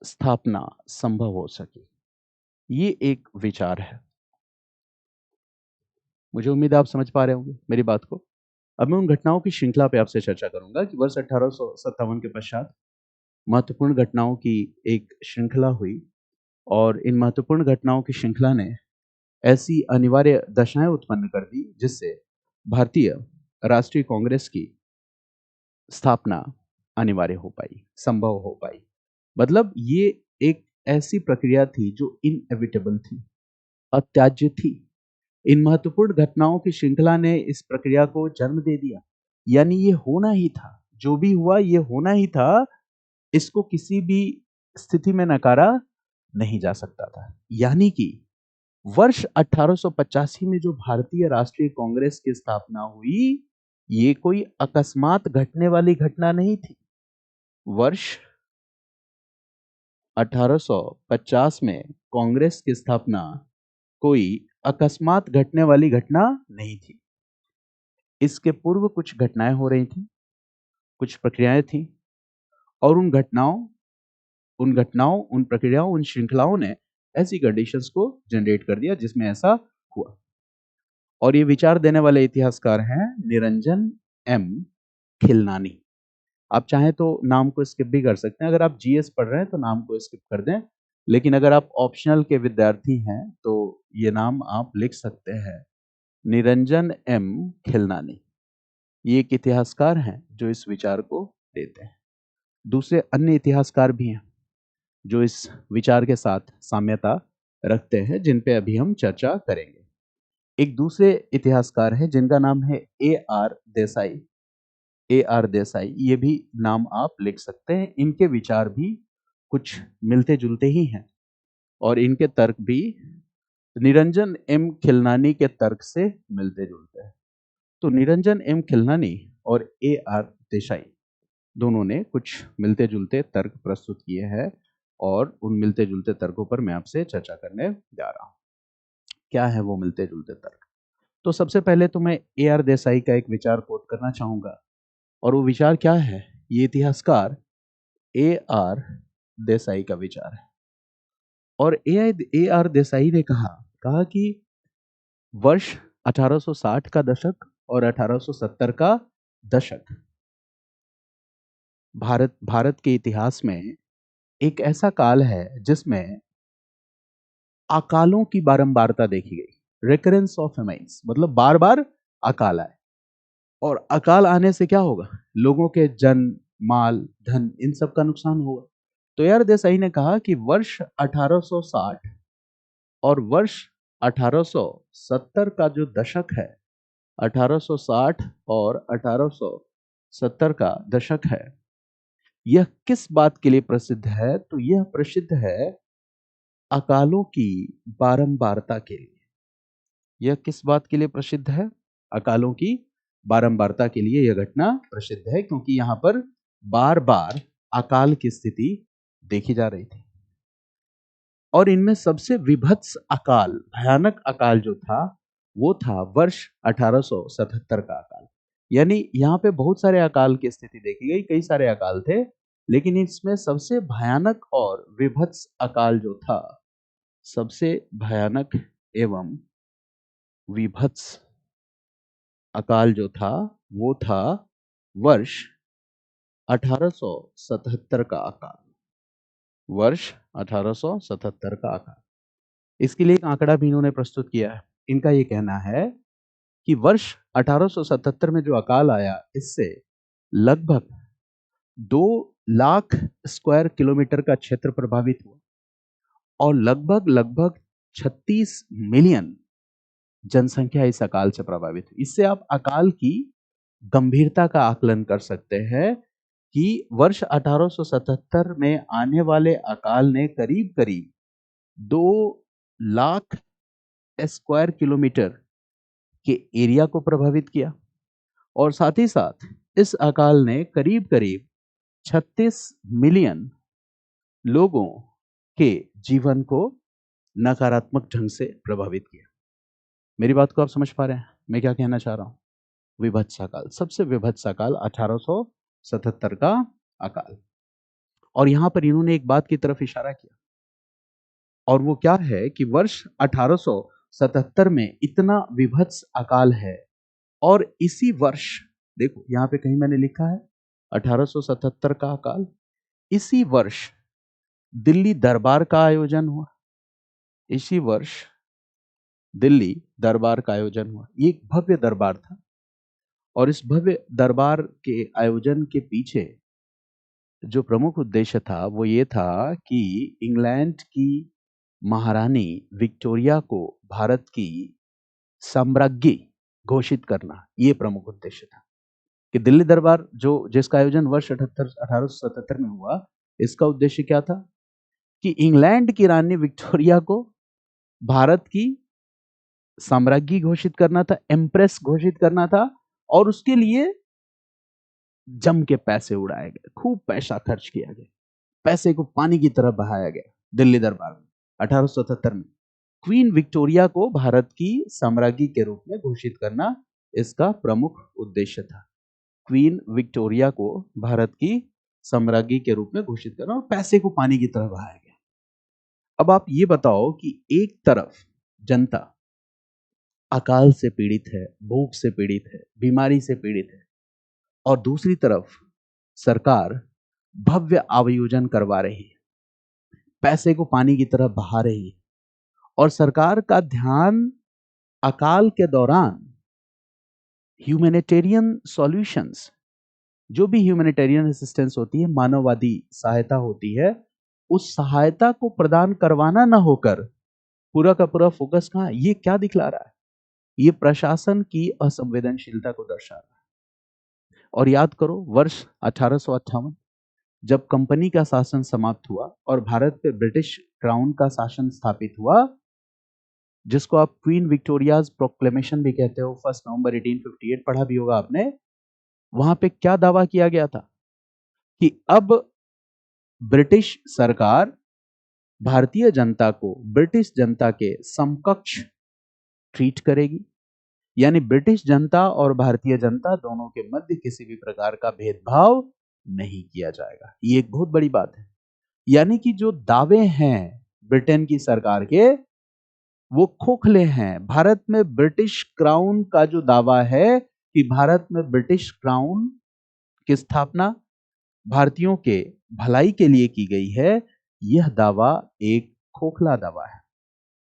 स्थापना संभव हो सके। ये एक विचार है। मुझे उम्मीद है आप समझ पा रहे होंगे मेरी बात को। अब मैं उन घटनाओं की श्रृंखला पे आपसे चर्चा करूंगा कि वर्ष 1857 के पश्चात महत्वपूर्ण घटनाओं की एक श्रृंखला हुई और इन महत्वपूर्ण घटनाओं की श्रृंखला ने ऐसी अनिवार्य दशाएं उत्पन्न कर दी जिससे भारतीय राष्ट्रीय कांग्रेस की स्थापना अनिवार्य हो पाई, संभव हो पाई। मतलब ये एक ऐसी प्रक्रिया थी जो इनएविटेबल थी, अत्याज्य थी। इन महत्वपूर्ण घटनाओं की श्रृंखला ने इस प्रक्रिया को जन्म दे दिया, यानी ये होना ही था। जो भी हुआ ये होना ही था, इसको किसी भी स्थिति में नकारा नहीं जा सकता था। यानी कि वर्ष 1885 में जो भारतीय राष्ट्रीय कांग्रेस की स्थापना हुई, ये कोई अकस्मात घटने वाली घटना नहीं थी। वर्ष 1850 में कांग्रेस की स्थापना कोई अकस्मात घटने वाली घटना नहीं थी। इसके पूर्व कुछ घटनाएं हो रही थी, कुछ प्रक्रियाएं थी और उन प्रक्रियाओं, उन श्रृंखलाओं ने ऐसी कंडीशंस को जनरेट कर दिया जिसमें ऐसा हुआ। और ये विचार देने वाले इतिहासकार हैं निरंजन एम खिलनानी। आप चाहें तो नाम को स्किप भी कर सकते हैं। अगर आप जीएस पढ़ रहे हैं तो नाम को स्किप कर दें, लेकिन अगर आप ऑप्शनल के विद्यार्थी हैं तो ये नाम आप लिख सकते हैं, निरंजन एम खिलनानी। ये एक इतिहासकार हैं जो इस विचार को देते हैं। दूसरे अन्य इतिहासकार भी हैं जो इस विचार के साथ साम्यता रखते हैं, जिन पे अभी हम चर्चा करेंगे। एक दूसरे इतिहासकार हैं जिनका नाम है A R Desai. A R Desai, ये भी नाम आप लिख सकते हैं। इनके विचार भी कुछ मिलते जुलते ही हैं और इनके तर्क भी निरंजन एम खिलनानी के तर्क से मिलते जुलते हैं। तो निरंजन एम खिलनानी और ए आर देसाई दोनों ने कुछ मिलते जुलते तर्क प्रस्तुत किए हैं और उन मिलते जुलते तर्कों पर मैं आपसे चर्चा करने जा रहा हूं। क्या है वो मिलते जुलते तर्क? तो सबसे पहले तो मैं ए आर देसाई का एक विचार कोट करना चाहूंगा और वो विचार क्या है? ये इतिहासकार ए आर देसाई का विचार है। और ए आर देसाई ने कहा कि वर्ष 1860 का दशक और 1870 का दशक भारत के इतिहास में एक ऐसा काल है जिसमें अकालों की बारंबारता देखी गई। रिकरेंस ऑफ फेमाइन्स, मतलब बार बार अकाल आए। और अकाल आने से क्या होगा? लोगों के जन, माल, धन, इन सब का नुकसान होगा। तो यार देसाई ने कहा कि वर्ष 1860 और वर्ष 1870 का जो दशक है, 1860 और 1870 का दशक है, यह किस बात के लिए प्रसिद्ध है? तो यह प्रसिद्ध है अकालों की बारंबारता के लिए। यह किस बात के लिए प्रसिद्ध है? अकालों की बारंबारता के लिए यह घटना प्रसिद्ध है, क्योंकि यहां पर बार बार अकाल की स्थिति देखी जा रही थी। और इनमें सबसे विभत्स अकाल, भयानक अकाल जो था, वो था वर्ष 1877 का अकाल। यानी यहाँ पे बहुत सारे अकाल की स्थिति देखी गई, कई सारे अकाल थे, लेकिन इसमें सबसे भयानक और विभत्स अकाल जो था, सबसे भयानक एवं विभत्स अकाल जो था, वो था वर्ष 1877 का अकाल। वर्ष 1877 का अकाल। इसके लिए एक आंकड़ा भी इन्होंने प्रस्तुत किया है। इनका ये कहना है कि वर्ष 1877 में जो अकाल आया, इससे लगभग 2 लाख स्क्वायर किलोमीटर का क्षेत्र प्रभावित हुआ और लगभग 36 मिलियन जनसंख्या इस अकाल से प्रभावित हुई। इससे आप अकाल की गंभीरता का आकलन कर सकते हैं कि वर्ष 1877 में आने वाले अकाल ने करीब करीब 2 लाख स्क्वायर किलोमीटर के एरिया को प्रभावित किया और साथ ही साथ इस अकाल ने करीब करीब 36 मिलियन लोगों के जीवन को नकारात्मक ढंग से प्रभावित किया। मेरी बात को आप समझ पा रहे हैं मैं क्या कहना चाह रहा हूं? विभत्स अकाल, सबसे विभत्स अकाल 1877 का अकाल। और यहां पर इन्होंने एक बात की तरफ इशारा किया और वो क्या है कि वर्ष 1877 में इतना विभत्स अकाल है और इसी वर्ष, देखो यहां पे कहीं मैंने लिखा है 1877 का अकाल, इसी वर्ष दिल्ली दरबार का आयोजन हुआ। इसी वर्ष दिल्ली दरबार का आयोजन हुआ। ये एक भव्य दरबार था और इस भव्य दरबार के आयोजन के पीछे जो प्रमुख उद्देश्य था वो ये था कि इंग्लैंड की महारानी विक्टोरिया को भारत की साम्राज्ञी घोषित करना, ये प्रमुख उद्देश्य था। कि दिल्ली दरबार जो जिसका आयोजन वर्ष 1877 में हुआ, इसका उद्देश्य क्या था कि इंग्लैंड की रानी विक्टोरिया को भारत की साम्राज्ञी घोषित करना था, एम्प्रेस घोषित करना था और उसके लिए जम के पैसे उड़ाए गए, खूब पैसा खर्च किया गया, पैसे को पानी की तरह बहाया गया दिल्ली दरबार में 1877 में। क्वीन विक्टोरिया को भारत की साम्राज्ञी के रूप में घोषित करना इसका प्रमुख उद्देश्य था। क्वीन विक्टोरिया को भारत की साम्राज्ञी के रूप में घोषित करना और पैसे को पानी की तरह बहाया गया। अब आप ये बताओ कि एक तरफ जनता अकाल से पीड़ित है, भूख से पीड़ित है, बीमारी से पीड़ित है और दूसरी तरफ सरकार भव्य आयोजन करवा रही है, पैसे को पानी की तरह बहा रही है और सरकार का ध्यान अकाल के दौरान ह्यूमैनिटेरियन सॉल्यूशंस, जो भी ह्यूमैनिटेरियन असिस्टेंस होती है, मानववादी सहायता होती है, उस सहायता को प्रदान करवाना ना होकर पूरा का पूरा फोकस कहां? ये क्या दिखला रहा है? ये प्रशासन की असंवेदनशीलता को दर्शा रहा है। और याद करो वर्ष 1858 जब कंपनी का शासन समाप्त हुआ और भारत पे ब्रिटिश क्राउन का शासन स्थापित हुआ, जिसको आप क्वीन विक्टोरियाज प्रोक्लेमेशन भी कहते हो, 1 नवंबर 1858 पढ़ा भी होगा आपने। वहां पे क्या दावा किया गया था कि अब ब्रिटिश सरकार भारतीय जनता को ब्रिटिश जनता के समकक्ष ट्रीट करेगी, यानी ब्रिटिश जनता और भारतीय जनता दोनों के मध्य किसी भी प्रकार का भेदभाव नहीं किया जाएगा। ये एक बहुत बड़ी बात है। यानी कि जो दावे हैं ब्रिटेन की सरकार के वो खोखले हैं। भारत में ब्रिटिश क्राउन का जो दावा है कि भारत में ब्रिटिश क्राउन की स्थापना भारतीयों के भलाई के लिए की गई है, यह दावा एक खोखला दावा है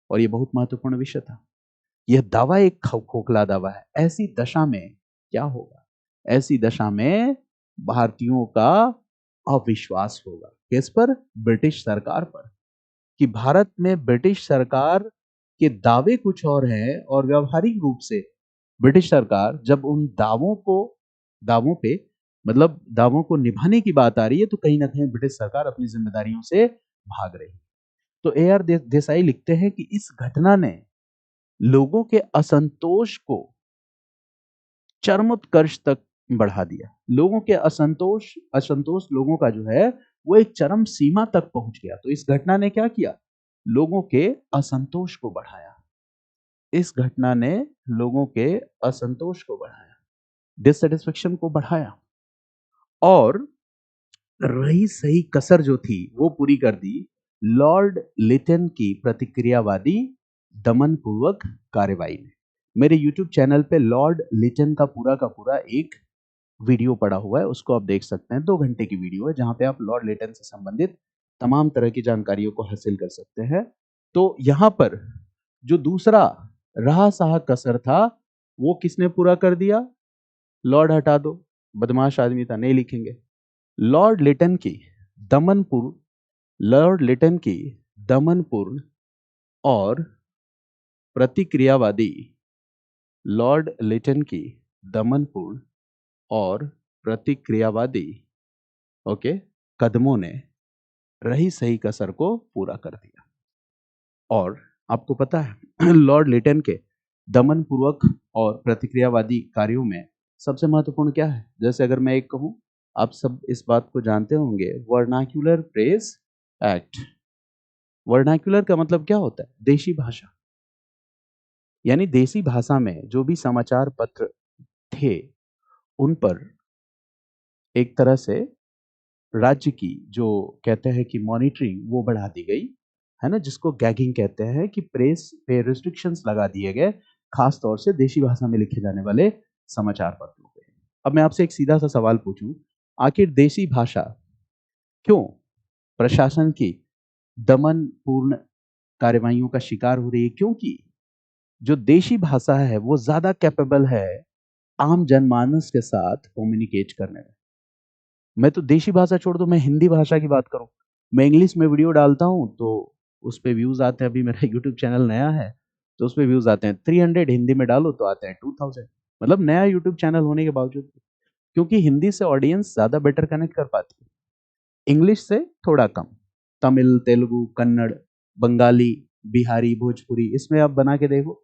और यह बहुत महत्वपूर्ण विषय था। यह दावा एक खोखला दावा है। ऐसी दशा में क्या होगा? ऐसी दशा में भारतीयों का अविश्वास होगा। किस पर? ब्रिटिश सरकार पर। कि भारत में ब्रिटिश सरकार के दावे कुछ और हैं और व्यवहारिक रूप से ब्रिटिश सरकार जब उन दावों पे मतलब दावों को निभाने की बात आ रही है तो कहीं ना कहीं ब्रिटिश सरकार अपनी जिम्मेदारियों से भाग रही है। तो A.R. देसाई लिखते हैं कि इस घटना ने लोगों के असंतोष को चरमोत्कर्ष तक बढ़ा दिया। लोगों के असंतोष लोगों का जो है वो एक चरम सीमा तक पहुंच गया। तो इस घटना ने क्या किया? लोगों के असंतोष को बढ़ाया। इस घटना ने लोगों के असंतोष को बढ़ाया, डिससेटिस्फेक्शन को बढ़ाया और रही सही कसर जो थी वो पूरी कर दी लॉर्ड लिटन की प्रतिक्रियावादी दमनपूर्वक कार्रवाई ने। मेरे YouTube चैनल पे लॉर्ड लिटन का पूरा एक वीडियो पड़ा हुआ है, उसको आप देख सकते हैं। 2 घंटे की वीडियो है जहां पे आप लॉर्ड लिटन से संबंधित तमाम तरह की जानकारियों को हासिल कर सकते हैं। तो यहां पर जो दूसरा रहा सहा कसर था वो किसने पूरा कर दिया? लॉर्ड हटा दो, बदमाश आदमी था, नहीं लिखेंगे। लॉर्ड लिटन की दमनपूर्ण और प्रतिक्रियावादी लॉर्ड लिटन की दमनपूर्ण और प्रतिक्रियावादी ओके, कदमों ने रही सही कसर को पूरा कर दिया। और आपको पता है लॉर्ड लिटन के दमन पूर्वक और प्रतिक्रियावादी कार्यों में सबसे महत्वपूर्ण क्या है? जैसे अगर मैं एक कहूं, आप सब इस बात को जानते होंगे, वर्नाक्यूलर प्रेस एक्ट। वर्नाक्यूलर का मतलब क्या होता है? देशी भाषा। यानी देसी भाषा में जो भी समाचार पत्र थे उन पर एक तरह से राज्य की जो कहते हैं कि मॉनिटरिंग वो बढ़ा दी गई, है ना, जिसको गैगिंग कहते हैं, कि प्रेस पे रिस्ट्रिक्शंस लगा दिए गए, खास तौर से देशी भाषा में लिखे जाने वाले समाचार पत्रों पे। अब मैं आपसे एक सीधा सा सवाल पूछूं, आखिर देशी भाषा क्यों प्रशासन की दमन पूर्ण कार्रवाइयों का शिकार हो रही है? क्योंकि जो देशी भाषा है वो ज्यादा कैपेबल है आम जनमानस के साथ कम्युनिकेट करने में। मैं तो देशी भाषा छोड़ दो, मैं हिंदी भाषा की बात करूं, मैं इंग्लिश में वीडियो डालता हूं तो उस पे व्यूज आते हैं। अभी मेरा यूट्यूब चैनल नया है तो उस पे व्यूज आते हैं 300, हिंदी में डालो तो आते हैं 2000। मतलब नया यूट्यूब चैनल होने के बावजूद, क्योंकि हिंदी से ऑडियंस ज्यादा बेटर कनेक्ट कर पाती है, इंग्लिश से थोड़ा कम। तमिल, तेलुगु, कन्नड़, बंगाली, बिहारी, भोजपुरी, इसमें आप बना के देखो,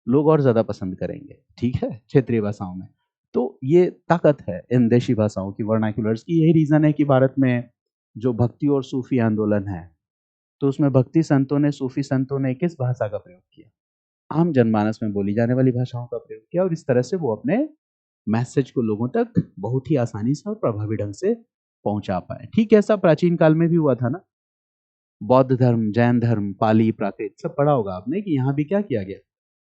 लोग और ज्यादा पसंद करेंगे, ठीक है, क्षेत्रीय भाषाओं में। तो ये ताकत है इन देशी भाषाओं की, वर्नाक्युलर्स की। यही रीजन है कि भारत में जो भक्ति और सूफी आंदोलन है, तो उसमें भक्ति संतों ने, सूफी संतों ने किस भाषा का प्रयोग किया? आम जनमानस में बोली जाने वाली भाषाओं का प्रयोग किया, और इस तरह से वो अपने मैसेज को लोगों तक बहुत ही आसानी से और प्रभावी ढंग से पहुंचा पाए। ठीक ऐसा प्राचीन काल में भी हुआ था ना, बौद्ध धर्म, जैन धर्म, पाली, प्राकृत, सब पढ़ा होगा आपने कि यहाँ भी क्या किया गया?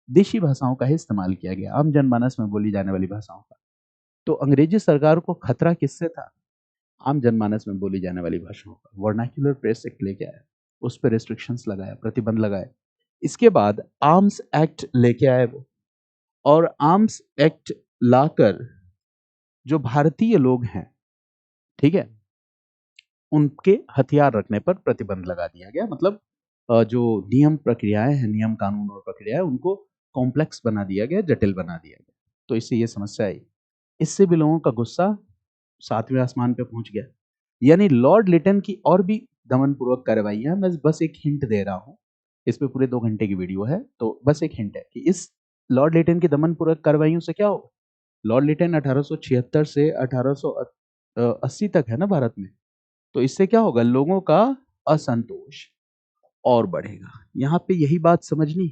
देशी भाषाओं का ही इस्तेमाल किया गया, आम जनमानस में बोली जाने वाली भाषाओं का। तो अंग्रेजी सरकार को खतरा किससे था? आम जनमानस में बोली जाने वाली भाषाओं का। वर्नाक्युलर प्रेस एक्ट लेके आया, उस पर रिस्ट्रिक्शंस लगाया, प्रतिबंध लगाए। इसके बाद आर्म्स एक्ट लेके आए वो, और आर्म्स एक्ट लाकर जो भारतीय लोग हैं, ठीक है, उनके हथियार रखने पर प्रतिबंध लगा दिया गया। मतलब जो नियम प्रक्रियाएं हैं, नियम कानून और प्रक्रियाएं, उनको कॉम्प्लेक्स बना दिया गया, जटिल बना दिया गया। तो इससे ये समस्या आई, इससे भी लोगों का गुस्सा सातवें आसमान पे पहुंच गया। यानी लॉर्ड लिटन की और भी दमन पूर्वक कार्रवाइयां, मैं बस एक हिंट दे रहा हूं, इस पे पूरे 2 घंटे की वीडियो है, तो बस एक हिंट है कि इस लॉर्ड लिटन की दमन पूर्वक कार्रवाइयों से क्या हो। लॉर्ड लिटन 1876 से 1880 तक है ना भारत में, तो इससे क्या होगा? लोगों का असंतोष और बढ़ेगा। यहाँ पे यही बात समझनी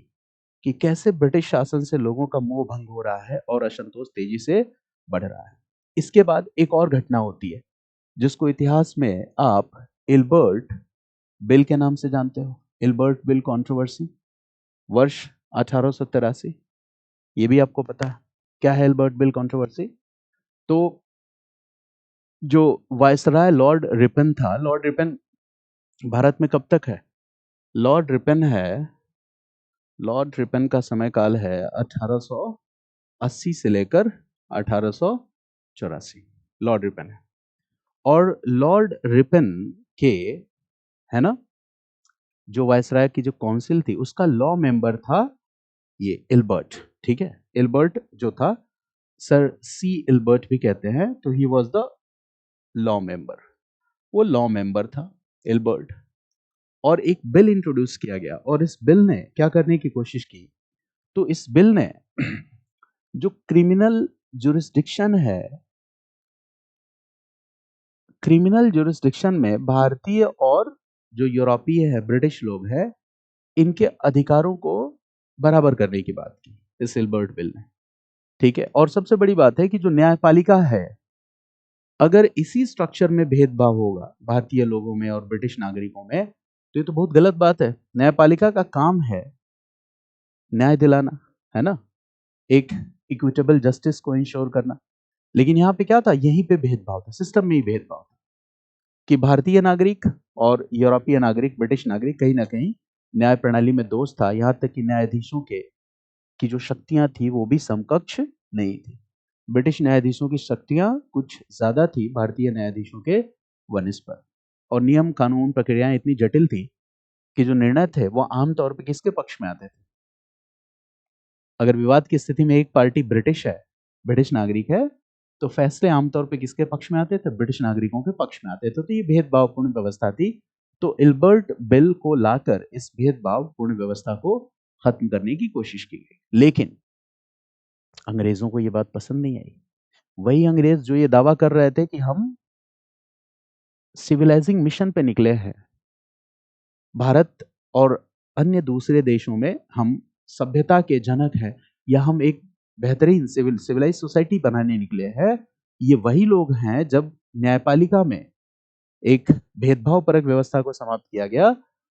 कि कैसे ब्रिटिश शासन से लोगों का मोह भंग हो रहा है और असंतोष तेजी से बढ़ रहा है। इसके बाद एक और घटना होती है जिसको इतिहास में आप इल्बर्ट बिल के नाम से जानते हो। इल्बर्ट बिल कंट्रोवर्सी, वर्ष 1883। ये भी आपको पता है क्या है इल्बर्ट बिल कंट्रोवर्सी? तो जो वायसराय लॉर्ड रिपन था, लॉर्ड रिपन भारत में कब तक है? लॉर्ड रिपन है, लॉर्ड रिपन का समय काल है 1880 से लेकर 1884, लॉर्ड रिपन है। और लॉर्ड रिपन के, है ना, जो वायसराय की जो काउंसिल थी उसका लॉ मेंबर था ये इल्बर्ट, ठीक है। इल्बर्ट जो था, सर सी इल्बर्ट भी कहते हैं, तो he was the law member, वो लॉ मेंबर था इल्बर्ट। और एक बिल इंट्रोड्यूस किया गया, और इस बिल ने क्या करने की कोशिश की? तो इस बिल ने जो क्रिमिनल जुरिस्डिक्शन है, क्रिमिनल जुरिस्डिक्शन में भारतीय और जो यूरोपीय है, ब्रिटिश लोग हैं, इनके अधिकारों को बराबर करने की बात की इस इल्बर्ट बिल ने, ठीक है। और सबसे बड़ी बात है कि जो न्यायपालिका है, अगर इसी स्ट्रक्चर में भेदभाव होगा भारतीय लोगों में और ब्रिटिश नागरिकों में, तो ये तो बहुत गलत बात है। न्यायपालिका का काम है न्याय दिलाना, है ना, एक इक्विटेबल जस्टिस को इंश्योर करना। लेकिन यहाँ पे क्या था? यहीं पे भेदभाव था, सिस्टम में ही भेदभाव था कि भारतीय नागरिक और यूरोपीय नागरिक, ब्रिटिश नागरिक, कहीं ना कहीं न्याय प्रणाली में दोष था। यहाँ तक कि न्यायाधीशों के की जो शक्तियां थी वो भी समकक्ष नहीं थी। ब्रिटिश न्यायाधीशों की शक्तियां कुछ ज्यादा थी भारतीय न्यायाधीशों के वनिस्पत, और नियम कानून प्रक्रियाएं इतनी जटिल थी कि जो निर्णय थे वो आमतौर पर किसके पक्ष में आते थे? अगर विवाद की स्थिति में एक पार्टी ब्रिटिश है, ब्रिटिश नागरिक है, तो फैसले आमतौर पे किसके पक्ष में आते थे? ब्रिटिश नागरिकों के पक्ष में आते थे। तो ये भेदभावपूर्ण व्यवस्था थी। तो इल्बर्ट बिल को लाकर इस भेदभावपूर्ण व्यवस्था को खत्म करने की कोशिश की गई, लेकिन अंग्रेजों को ये बात पसंद नहीं आई। वही अंग्रेज जो ये दावा कर रहे थे कि हम सिविलाइजिंग मिशन पे निकले हैं, भारत और अन्य दूसरे देशों में हम सभ्यता के जनक हैं, या हम एक बेहतरीन सिविलाइज सोसाइटी बनाने निकले हैं, ये वही लोग हैं जब न्यायपालिका में एक भेदभाव परक व्यवस्था को समाप्त किया गया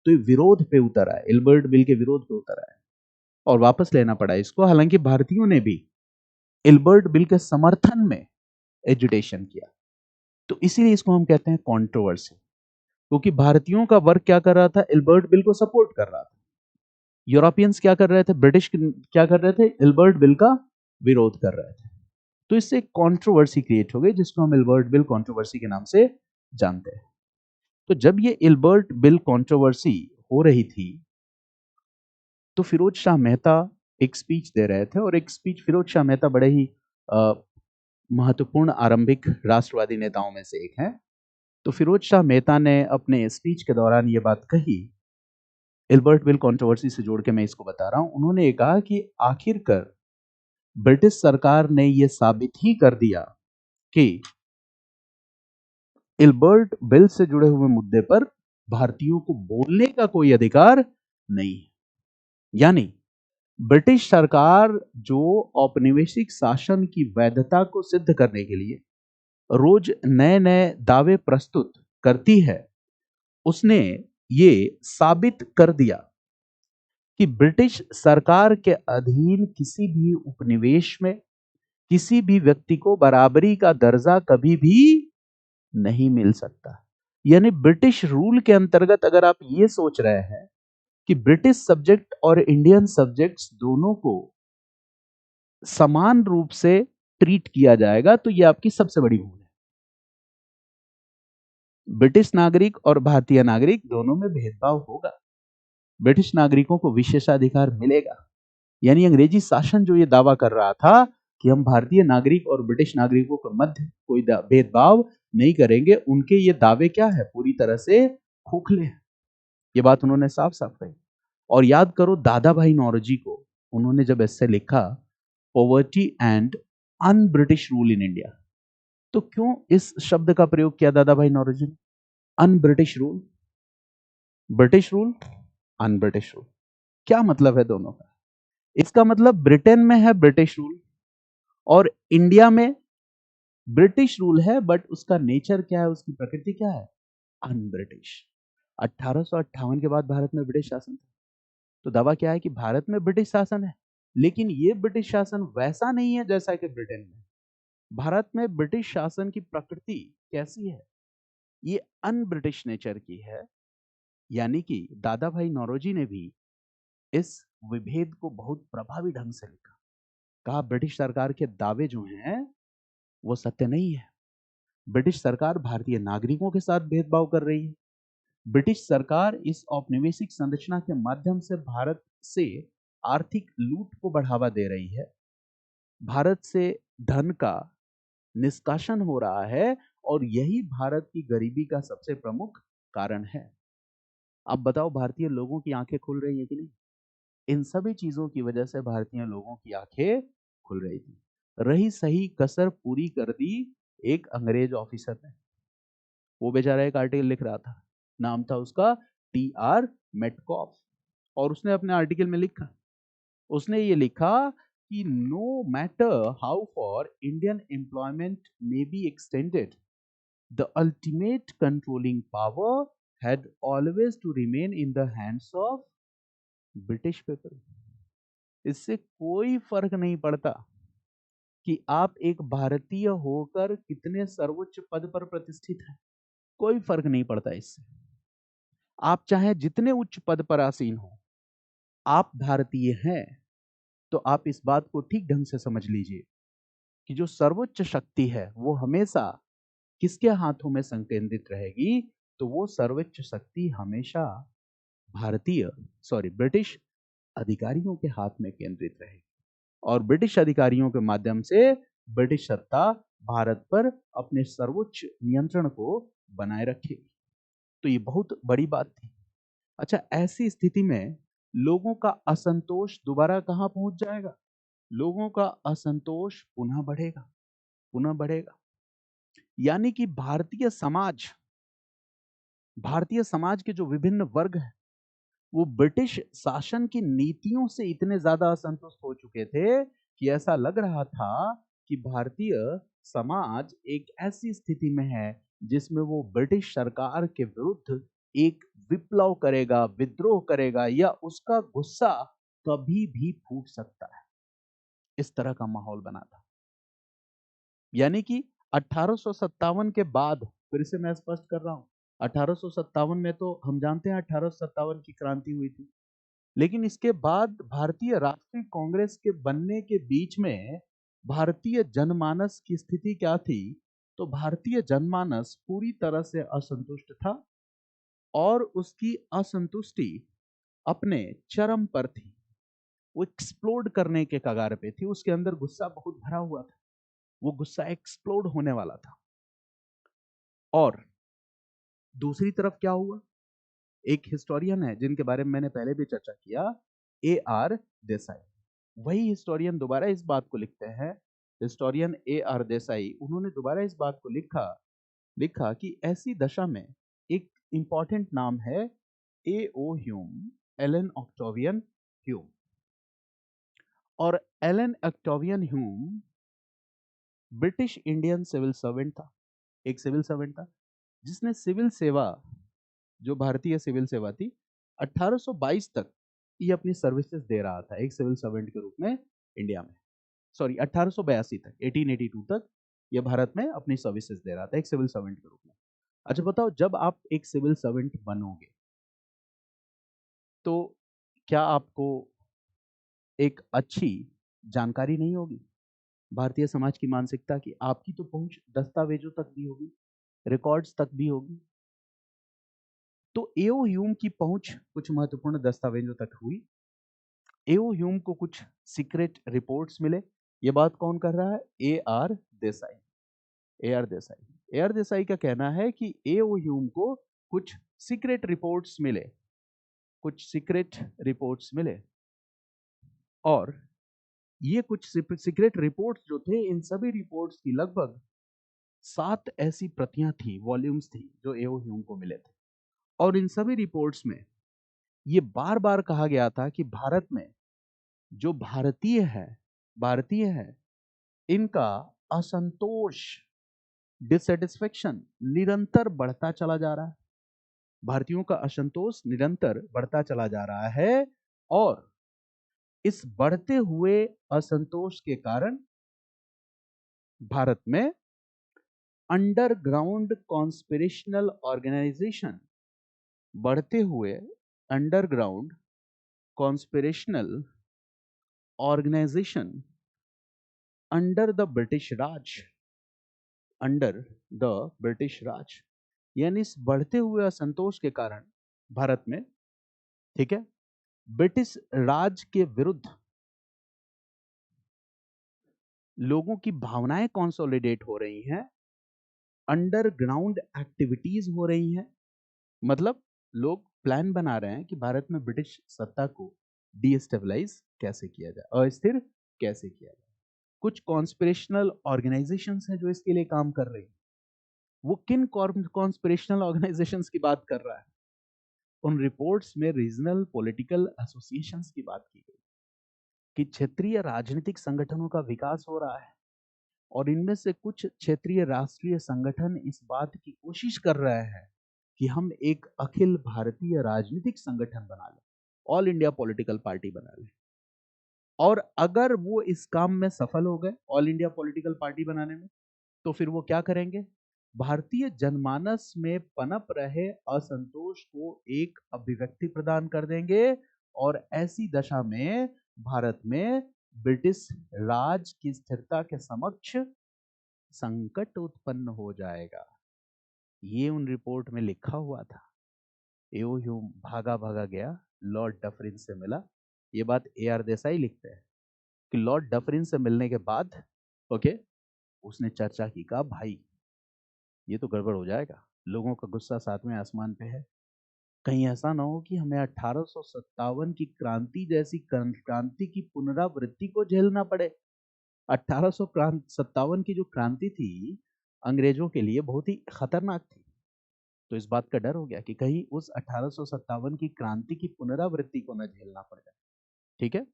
तो ये विरोध पे उतर आए, इल्बर्ट बिल के विरोध पे उतर आए और वापस लेना पड़ा इसको। हालांकि भारतीयों ने भी इल्बर्ट बिल के समर्थन में एजुटेशन किया, तो इसीलिए इसको हम कहते हैं कंट्रोवर्सी, क्योंकि भारतीयों का वर्ग क्या कर रहा था? इल्बर्ट बिल को सपोर्ट कर रहा था। यूरोपियंस क्या कर रहे थे? ब्रिटिश क्या कर रहे थे? इल्बर्ट बिल का विरोध कर रहे थे। तो इससे कंट्रोवर्सी क्रिएट हो गई, जिसको हम इल्बर्ट बिल कंट्रोवर्सी के नाम से जानते हैं। तो जब ये इल्बर्ट बिल कंट्रोवर्सी हो रही थी, तो फिरोज शाह मेहता एक स्पीच दे रहे थे, और एक स्पीच फिरोज शाह मेहता बड़े ही महत्वपूर्ण आरंभिक राष्ट्रवादी नेताओं में से एक हैं। तो फिरोज शाह मेहता ने अपने स्पीच के दौरान ये बात कही, इल्बर्ट बिल कंट्रोवर्सी से जोड़ के मैं इसको बता रहा हूं। उन्होंने ये कहा कि आखिरकार ब्रिटिश सरकार ने यह साबित ही कर दिया कि इल्बर्ट बिल से जुड़े हुए मुद्दे पर भारतीयों को बोलने का कोई अधिकार नहीं है। यानी ब्रिटिश सरकार जो औपनिवेशिक शासन की वैधता को सिद्ध करने के लिए रोज नए नए दावे प्रस्तुत करती है, उसने ये साबित कर दिया कि ब्रिटिश सरकार के अधीन किसी भी उपनिवेश में किसी भी व्यक्ति को बराबरी का दर्जा कभी भी नहीं मिल सकता। यानी ब्रिटिश रूल के अंतर्गत अगर आप ये सोच रहे हैं कि ब्रिटिश सब्जेक्ट और इंडियन सब्जेक्ट्स दोनों को समान रूप से ट्रीट किया जाएगा, तो यह आपकी सबसे बड़ी भूल है। ब्रिटिश नागरिक और भारतीय नागरिक दोनों में भेदभाव होगा। ब्रिटिश नागरिकों को विशेषाधिकार मिलेगा। यानी अंग्रेजी शासन जो ये दावा कर रहा था कि हम भारतीय नागरिक और ब्रिटिश नागरिकों के मध्य कोई भेदभाव नहीं करेंगे, उनके ये दावे क्या है? पूरी तरह से खोखले हैं। ये बात उन्होंने साफ साफ कही। और याद करो दादा भाई नौरोजी को, उन्होंने जब ऐसे लिखा poverty and un British rule in India, तो क्यों इस शब्द का प्रयोग किया दादा भाई नौरोजी ने? Un British rule, British rule, un British rule, क्या मतलब है दोनों का? इसका मतलब ब्रिटेन में है ब्रिटिश रूल और इंडिया में ब्रिटिश रूल है, बट उसका नेचर क्या है, उसकी प्रकृति क्या है? Un British. 1858 के बाद भारत में ब्रिटिश शासन था, तो दावा क्या है कि भारत में ब्रिटिश शासन है, लेकिन ये ब्रिटिश शासन वैसा नहीं है जैसा कि ब्रिटेन में। भारत में ब्रिटिश शासन की प्रकृति कैसी है? ये अन ब्रिटिश नेचर की है। यानी कि दादा भाई नौरोजी ने भी इस विभेद को बहुत प्रभावी ढंग से लिखा। कहा ब्रिटिश सरकार के दावे जो हैं वो सत्य नहीं है। ब्रिटिश सरकार भारतीय नागरिकों के साथ भेदभाव कर रही है। ब्रिटिश सरकार इस औपनिवेशिक संरचना के माध्यम से भारत से आर्थिक लूट को बढ़ावा दे रही है। भारत से धन का निष्कासन हो रहा है और यही भारत की गरीबी का सबसे प्रमुख कारण है। अब बताओ भारतीय लोगों की आंखें खुल रही है कि नहीं? इन सभी चीजों की वजह से भारतीय लोगों की आंखें खुल रही थी। रही सही कसर पूरी कर दी एक अंग्रेज ऑफिसर ने। वो बेचारा एक आर्टिकल लिख रहा था, नाम था उसका टी.आर. मेटकॉफ, और उसने अपने आर्टिकल में लिखा, उसने ये लिखा कि no matter how far Indian employment may be extended, the ultimate controlling power had always to remain in the hands of British people. इससे कोई फर्क नहीं पड़ता कि आप एक भारतीय होकर कितने सर्वोच्च पद पर प्रतिष्ठित हैं, कोई फर्क नहीं पड़ता इससे। आप चाहे जितने उच्च पद पर आसीन हो, आप भारतीय हैं, तो आप इस बात को ठीक ढंग से समझ लीजिए कि जो सर्वोच्च शक्ति है वो हमेशा किसके हाथों में संकेंद्रित रहेगी? तो वो सर्वोच्च शक्ति हमेशा ब्रिटिश अधिकारियों के हाथ में केंद्रित रहेगी, और ब्रिटिश अधिकारियों के माध्यम से ब्रिटिश सत्ता भारत पर अपने सर्वोच्च नियंत्रण को बनाए रखेगी। तो ये बहुत बड़ी बात थी। अच्छा, ऐसी स्थिति में लोगों का असंतोष दोबारा कहां पहुंच जाएगा? लोगों का असंतोष पुनः बढ़ेगा, पुनः बढ़ेगा। यानी कि भारतीय समाज के जो विभिन्न वर्ग हैं, वो ब्रिटिश शासन की नीतियों से इतने ज्यादा असंतुष्ट हो चुके थे कि ऐसा लग रहा था कि भारतीय समाज एक ऐसी स्थिति में है जिसमें वो ब्रिटिश सरकार के विरुद्ध एक विप्लव करेगा, विद्रोह करेगा, या उसका गुस्सा कभी भी फूट सकता है। इस तरह का माहौल बना था। यानी कि 1857 के बाद, फिर से मैं स्पष्ट कर रहा हूं, 1857 में तो हम जानते हैं 1857 की क्रांति हुई थी, लेकिन इसके बाद भारतीय राष्ट्रीय कांग्रेस के बनने के बीच में भारतीय जनमानस की स्थिति क्या थी? तो भारतीय जनमानस पूरी तरह से असंतुष्ट था और उसकी असंतुष्टि अपने चरम पर थी। वो एक्सप्लोड करने के कगार पे थी। उसके अंदर गुस्सा बहुत भरा हुआ था। वो गुस्सा एक्सप्लोड होने वाला था। और दूसरी तरफ क्या हुआ? एक हिस्टोरियन है जिनके बारे में मैंने पहले भी चर्चा किया, A.R. देसाई। वही हिस्टोरियन दोबारा इस बात को लिखते हैं, हिस्टोरियन A.R. देसाई, उन्होंने दोबारा इस बात को लिखा लिखा कि ऐसी दशा में एक इंपॉर्टेंट नाम है A.O. Hume, Allan Octavian Hume. और Allan Octavian Hume British Indian civil servant था, एक सिविल सर्वेंट था जिसने सिविल सेवा, जो भारतीय सिविल सेवा थी, 1822 तक ये अपनी सर्विसेज दे रहा था एक सिविल सर्वेंट के रूप में इंडिया में। सॉरी, 1882 तक, 1882 तक ये भारत में अपनी सर्विसेज दे रहा था एक सिविल सर्वेंट के रूप में। अच्छा बताओ, जब आप एक सिविल सर्वेंट बनोगे तो क्या आपको एक अच्छी जानकारी नहीं होगी भारतीय समाज की मानसिकता की? आपकी तो पहुंच दस्तावेजों तक भी होगी, रिकॉर्ड्स तक भी होगी। तो एओ ह्यूम की पहुंच कुछ महत्वपूर्ण दस्तावेजों तक हुई। एओ ह्यूम को कुछ सीक्रेट रिपोर्ट्स मिले। ये बात कौन कर रहा है? A.R. Desai. A.R. Desai, A.R. Desai का कहना है कि एओ ह्यूम को कुछ सीक्रेट रिपोर्ट्स मिले, कुछ सीक्रेट रिपोर्ट्स मिले। और ये कुछ सीक्रेट रिपोर्ट्स जो थे, इन सभी रिपोर्ट्स की लगभग 7 ऐसी प्रतियां थी, वॉल्यूम्स थी, जो एओ ह्यूम को मिले थे। और इन सभी रिपोर्ट्स में ये बार बार कहा गया था कि भारत में जो भारतीय है, इनका असंतोष, डिससेटिस्फेक्शन निरंतर बढ़ता चला जा रहा है। भारतीयों का असंतोष निरंतर बढ़ता चला जा रहा है। और इस बढ़ते हुए असंतोष के कारण भारत में अंडरग्राउंड कॉन्स्पिरेशनल ऑर्गेनाइजेशन, बढ़ते हुए underground conspirational organisation under the British Raj, under the British Raj, यानी इस बढ़ते हुए असंतोष के कारण भारत में, ठीक है, ब्रिटिश राज के विरुद्ध लोगों की भावनाएं कंसोलिडेट हो रही हैं, अंडरग्राउंड एक्टिविटीज हो रही हैं। मतलब लोग प्लान बना रहे हैं कि भारत में ब्रिटिश सत्ता को डीस्टेबलाइज कैसे किया जाए, अस्थिर कैसे किया जाए। कुछ कॉन्स्पिरेशनल ऑर्गेनाइजेशंस हैं जो इसके लिए काम कर रही हैं। वो किन कॉन्स्पिरेशनल ऑर्गेनाइजेशंस की बात कर रहा है? उन रिपोर्ट्स में रीजनल पॉलिटिकल एसोसिएशंस की बात की गई कि क्षेत्रीय राजनीतिक संगठनों का विकास हो रहा है और इनमें से कुछ क्षेत्रीय राष्ट्रीय संगठन इस बात की कोशिश कर रहे हैं कि हम एक अखिल भारतीय राजनीतिक संगठन बना लें, ऑल इंडिया पॉलिटिकल पार्टी बना लें। और अगर वो इस काम में सफल हो गए, ऑल इंडिया पॉलिटिकल पार्टी बनाने में, तो फिर वो क्या करेंगे? भारतीय जनमानस में पनप रहे असंतोष को एक अभिव्यक्ति प्रदान कर देंगे और ऐसी दशा में भारत में ब्रिटिश राज की स्थिरता के समक्ष संकट उत्पन्न हो जाएगा। ये उन रिपोर्ट में लिखा हुआ था। एओ ह्यूम भागा भागा गया, लॉर्ड डफरिन से मिला। ये बात A.R. देसाई लिखते हैं कि लॉर्ड डफरिन से मिलने के बाद, ओके, उसने चर्चा की, कहा भाई ये तो गड़बड़ हो जाएगा, लोगों का गुस्सा सातवें आसमान पे है, कहीं ऐसा ना हो कि हमें 1857 की क्रांति जैसी क्रांति की पुनरावृत्ति को झेलना पड़े। 1857 की जो क्रांति थी अंग्रेजों के लिए बहुत ही खतरनाक थी। तो इस बात का डर हो गया कि कहीं उस 1857 की क्रांति की पुनरावृत्ति को न झेलना पड़ जाए। ठीक है,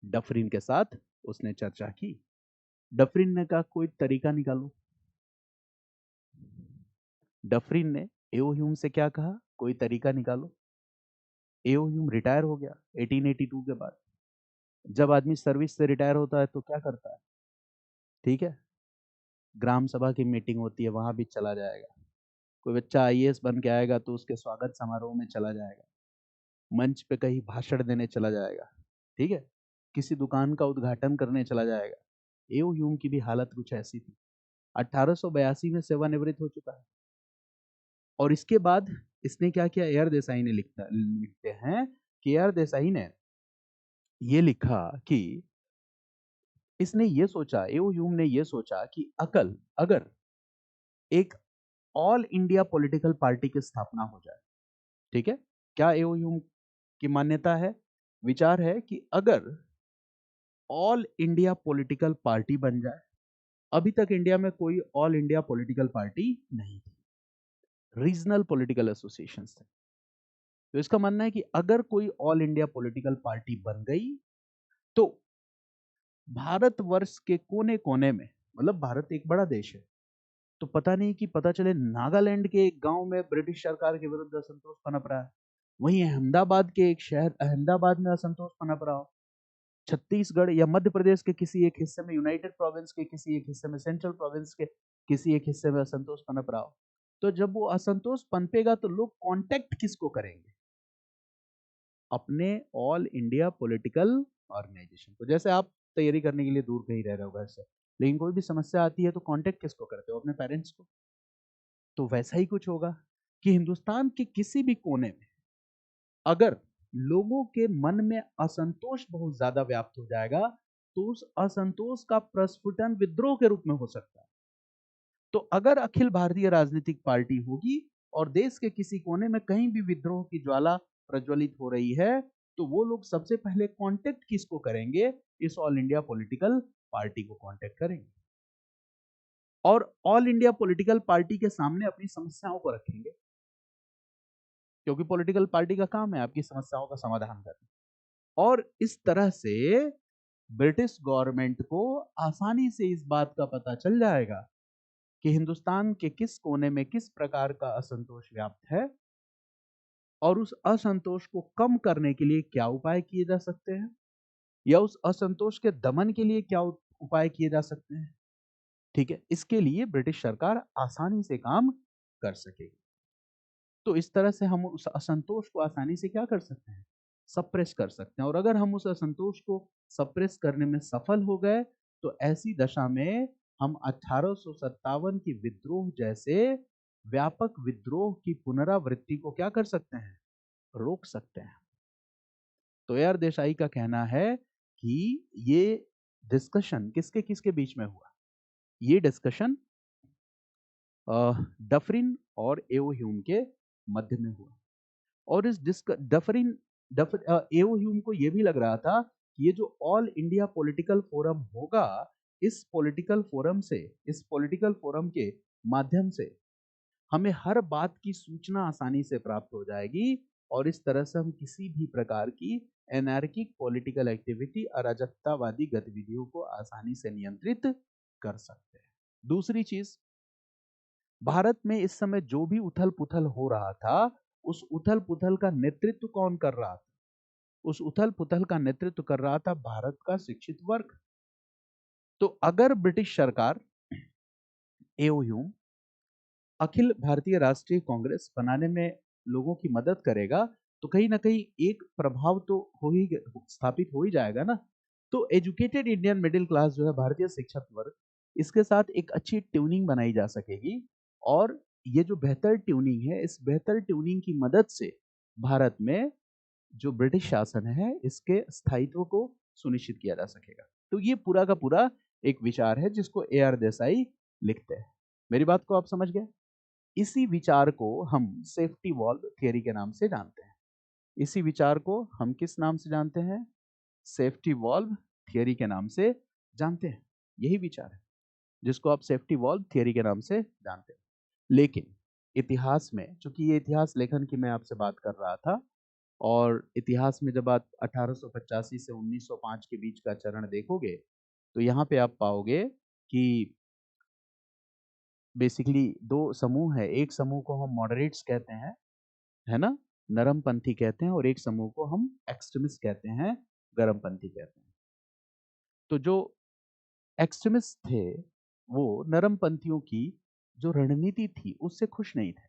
डफरिन के साथ उसने चर्चा की। डफरिन ने कहा कोई तरीका निकालो। डफरिन ने एओ ह्यूम से क्या कहा, कोई तरीका निकालो। एओ ह्यूम रिटायर हो गया 1882 के बाद। जब आदमी सर्विस से रिटायर होता है तो क्या करता है, ठीक है, ग्राम सभा की मीटिंग होती है वहां भी चला जाएगा, कोई बच्चा आईएएस बन के आएगा तो उसके स्वागत समारोह में चला जाएगा, मंच पे कहीं भाषण देने चला जाएगा, ठीक है, किसी दुकान का उद्घाटन करने चला जाएगा। एओ ह्यूम की भी हालत कुछ ऐसी थी। 1882 में सेवानिवृत्त हो चुका है। और इसके बाद इसने क्या किया, एआर देसाई ने लिखते हैं कि एआर देसाई ने ये लिखा कि इसने ये सोचा, एओ ह्यूम ने ये सोचा कि अगर एक ऑल इंडिया पॉलिटिकल पार्टी की स्थापना हो जाए, ठीक है, क्या एओ ह्यूम की मान्यता है, विचार है कि अगर ऑल इंडिया पॉलिटिकल पार्टी बन जाए, अभी तक इंडिया में कोई ऑल इंडिया पॉलिटिकल पार्टी नहीं थी, रीजनल पॉलिटिकल एसोसिएशन थे। तो इसका मानना है कि अगर कोई ऑल इंडिया पॉलिटिकल पार्टी बन गई तो भारतवर्ष के कोने कोने में, मतलब भारत एक बड़ा देश है, तो पता नहीं कि पता चले नागालैंड के एक गांव में ब्रिटिश सरकार के विरुद्ध असंतोष पनप रहा है, वहीं अहमदाबाद के एक शहर अहमदाबाद में असंतोष पनप रहा हो, छत्तीसगढ़ या मध्य प्रदेश के किसी एक हिस्से में, यूनाइटेड प्रोविंस के किसी एक हिस्से में, सेंट्रल प्रोविंस के किसी एक हिस्से में असंतोष पनप रहा हो, तो जब वो असंतोष पनपेगा तो लोग कांटेक्ट किसको करेंगे, अपने ऑल इंडिया पॉलिटिकल ऑर्गेनाइजेशन को। जैसे आप तैयारी करने के लिए दूर कहीं रह रहे हो घर से, लेकिन कोई भी समस्या आती है तो कांटेक्ट किसको करते हो, अपने पेरेंट्स को। तो वैसा ही कुछ होगा कि हिंदुस्तान के किसी भी कोने में अगर लोगों के मन में असंतोष बहुत ज्यादा व्याप्त हो जाएगा तो उस असंतोष का प्रस्फुटन विद्रोह के रूप में हो सकता है। तो अगर अखिल भारतीय राजनीतिक पार्टी होगी और देश के किसी कोने में कहीं भी विद्रोह की ज्वाला प्रज्वलित हो रही है तो वो लोग सबसे पहले कांटेक्ट किसको करेंगे, इस ऑल इंडिया पॉलिटिकल पार्टी को कांटेक्ट करेंगे और ऑल इंडिया पॉलिटिकल पार्टी के सामने अपनी समस्याओं को रखेंगे, क्योंकि पॉलिटिकल पार्टी का काम है आपकी समस्याओं का समाधान करना। और इस तरह से ब्रिटिश गवर्नमेंट को आसानी से इस बात का पता चल जाएगा कि हिंदुस्तान के किस कोने में किस प्रकार का असंतोष व्याप्त है और उस असंतोष को कम करने के लिए क्या उपाय किए जा सकते हैं या उस असंतोष के दमन के लिए क्या उपाय किए जा सकते हैं। ठीक है, इसके लिए ब्रिटिश सरकार आसानी से काम कर सकेगी। तो इस तरह से हम उस असंतोष को आसानी से क्या कर सकते हैं, सप्रेस कर सकते हैं। और अगर हम उस असंतोष को सप्रेस करने में सफल हो गए तो ऐसी दशा में हम 1857 की विद्रोह जैसे व्यापक विद्रोह की पुनरावृत्ति को क्या कर सकते हैं, रोक सकते हैं। तो एआर देसाई का कहना है कि ये डिस्कशन किसके किसके बीच में हुआ, ये डिस्कशन डफरिन और एओ ह्यूम के मध्य में हुआ। और इस एओ ह्यूम को यह भी लग रहा था कि ये जो ऑल इंडिया पॉलिटिकल फोरम होगा, इस पॉलिटिकल फोरम के माध्यम से हमें हर बात की सूचना आसानी से प्राप्त हो जाएगी और इस तरह से हम किसी भी प्रकार की एनार्किक पॉलिटिकल एक्टिविटी, अराजकतावादी गतिविधियों को आसानी से नियंत्रित कर सकते हैं। दूसरी चीज, भारत में इस समय जो भी उथल पुथल हो रहा था, उस उथल पुथल का नेतृत्व कौन कर रहा था, उस उथल पुथल का नेतृत्व कर रहा था भारत का शिक्षित वर्ग। तो अगर ब्रिटिश सरकार, एओ ह्यूम अखिल भारतीय राष्ट्रीय कांग्रेस बनाने में लोगों की मदद करेगा तो कहीं ना कहीं एक प्रभाव तो स्थापित हो ही जाएगा ना। तो एजुकेटेड इंडियन मिडिल क्लास जो है, भारतीय शिक्षक वर्ग, इसके साथ एक अच्छी ट्यूनिंग बनाई जा सकेगी और ये जो बेहतर ट्यूनिंग है, इस बेहतर ट्यूनिंग की मदद से भारत में जो ब्रिटिश शासन है इसके स्थायित्व को सुनिश्चित किया जा सकेगा। तो ये पूरा का पूरा एक विचार है जिसको AR देसाई लिखते हैं। मेरी बात को आप समझ गए? इसी विचार को हम सेफ्टी वॉल्व थियरी के नाम से जानते हैं। इसी विचार को हम किस नाम से जानते हैं? सेफ्टी वॉल्व थियरी के नाम से जानते हैं। यही विचार है जिसको आप सेफ्टी वॉल्व थियरी के नाम से जानते हैं। लेकिन इतिहास में, चूंकि ये इतिहास लेखन की मैं आपसे बात कर रहा था, और इतिहास में जब आप 1885 से 1905 के बीच का चरण देखोगे तो यहाँ पे आप पाओगे कि बेसिकली दो समूह है। एक समूह को हम मॉडरेट्स कहते हैं, है ना, नरमपंथी कहते हैं, और एक समूह को हम एक्सट्रीमिस्ट कहते हैं, गरमपंथी कहते हैं। तो जो एक्सट्रीमिस्ट थे वो नरमपंथियों की जो रणनीति थी उससे खुश नहीं थे।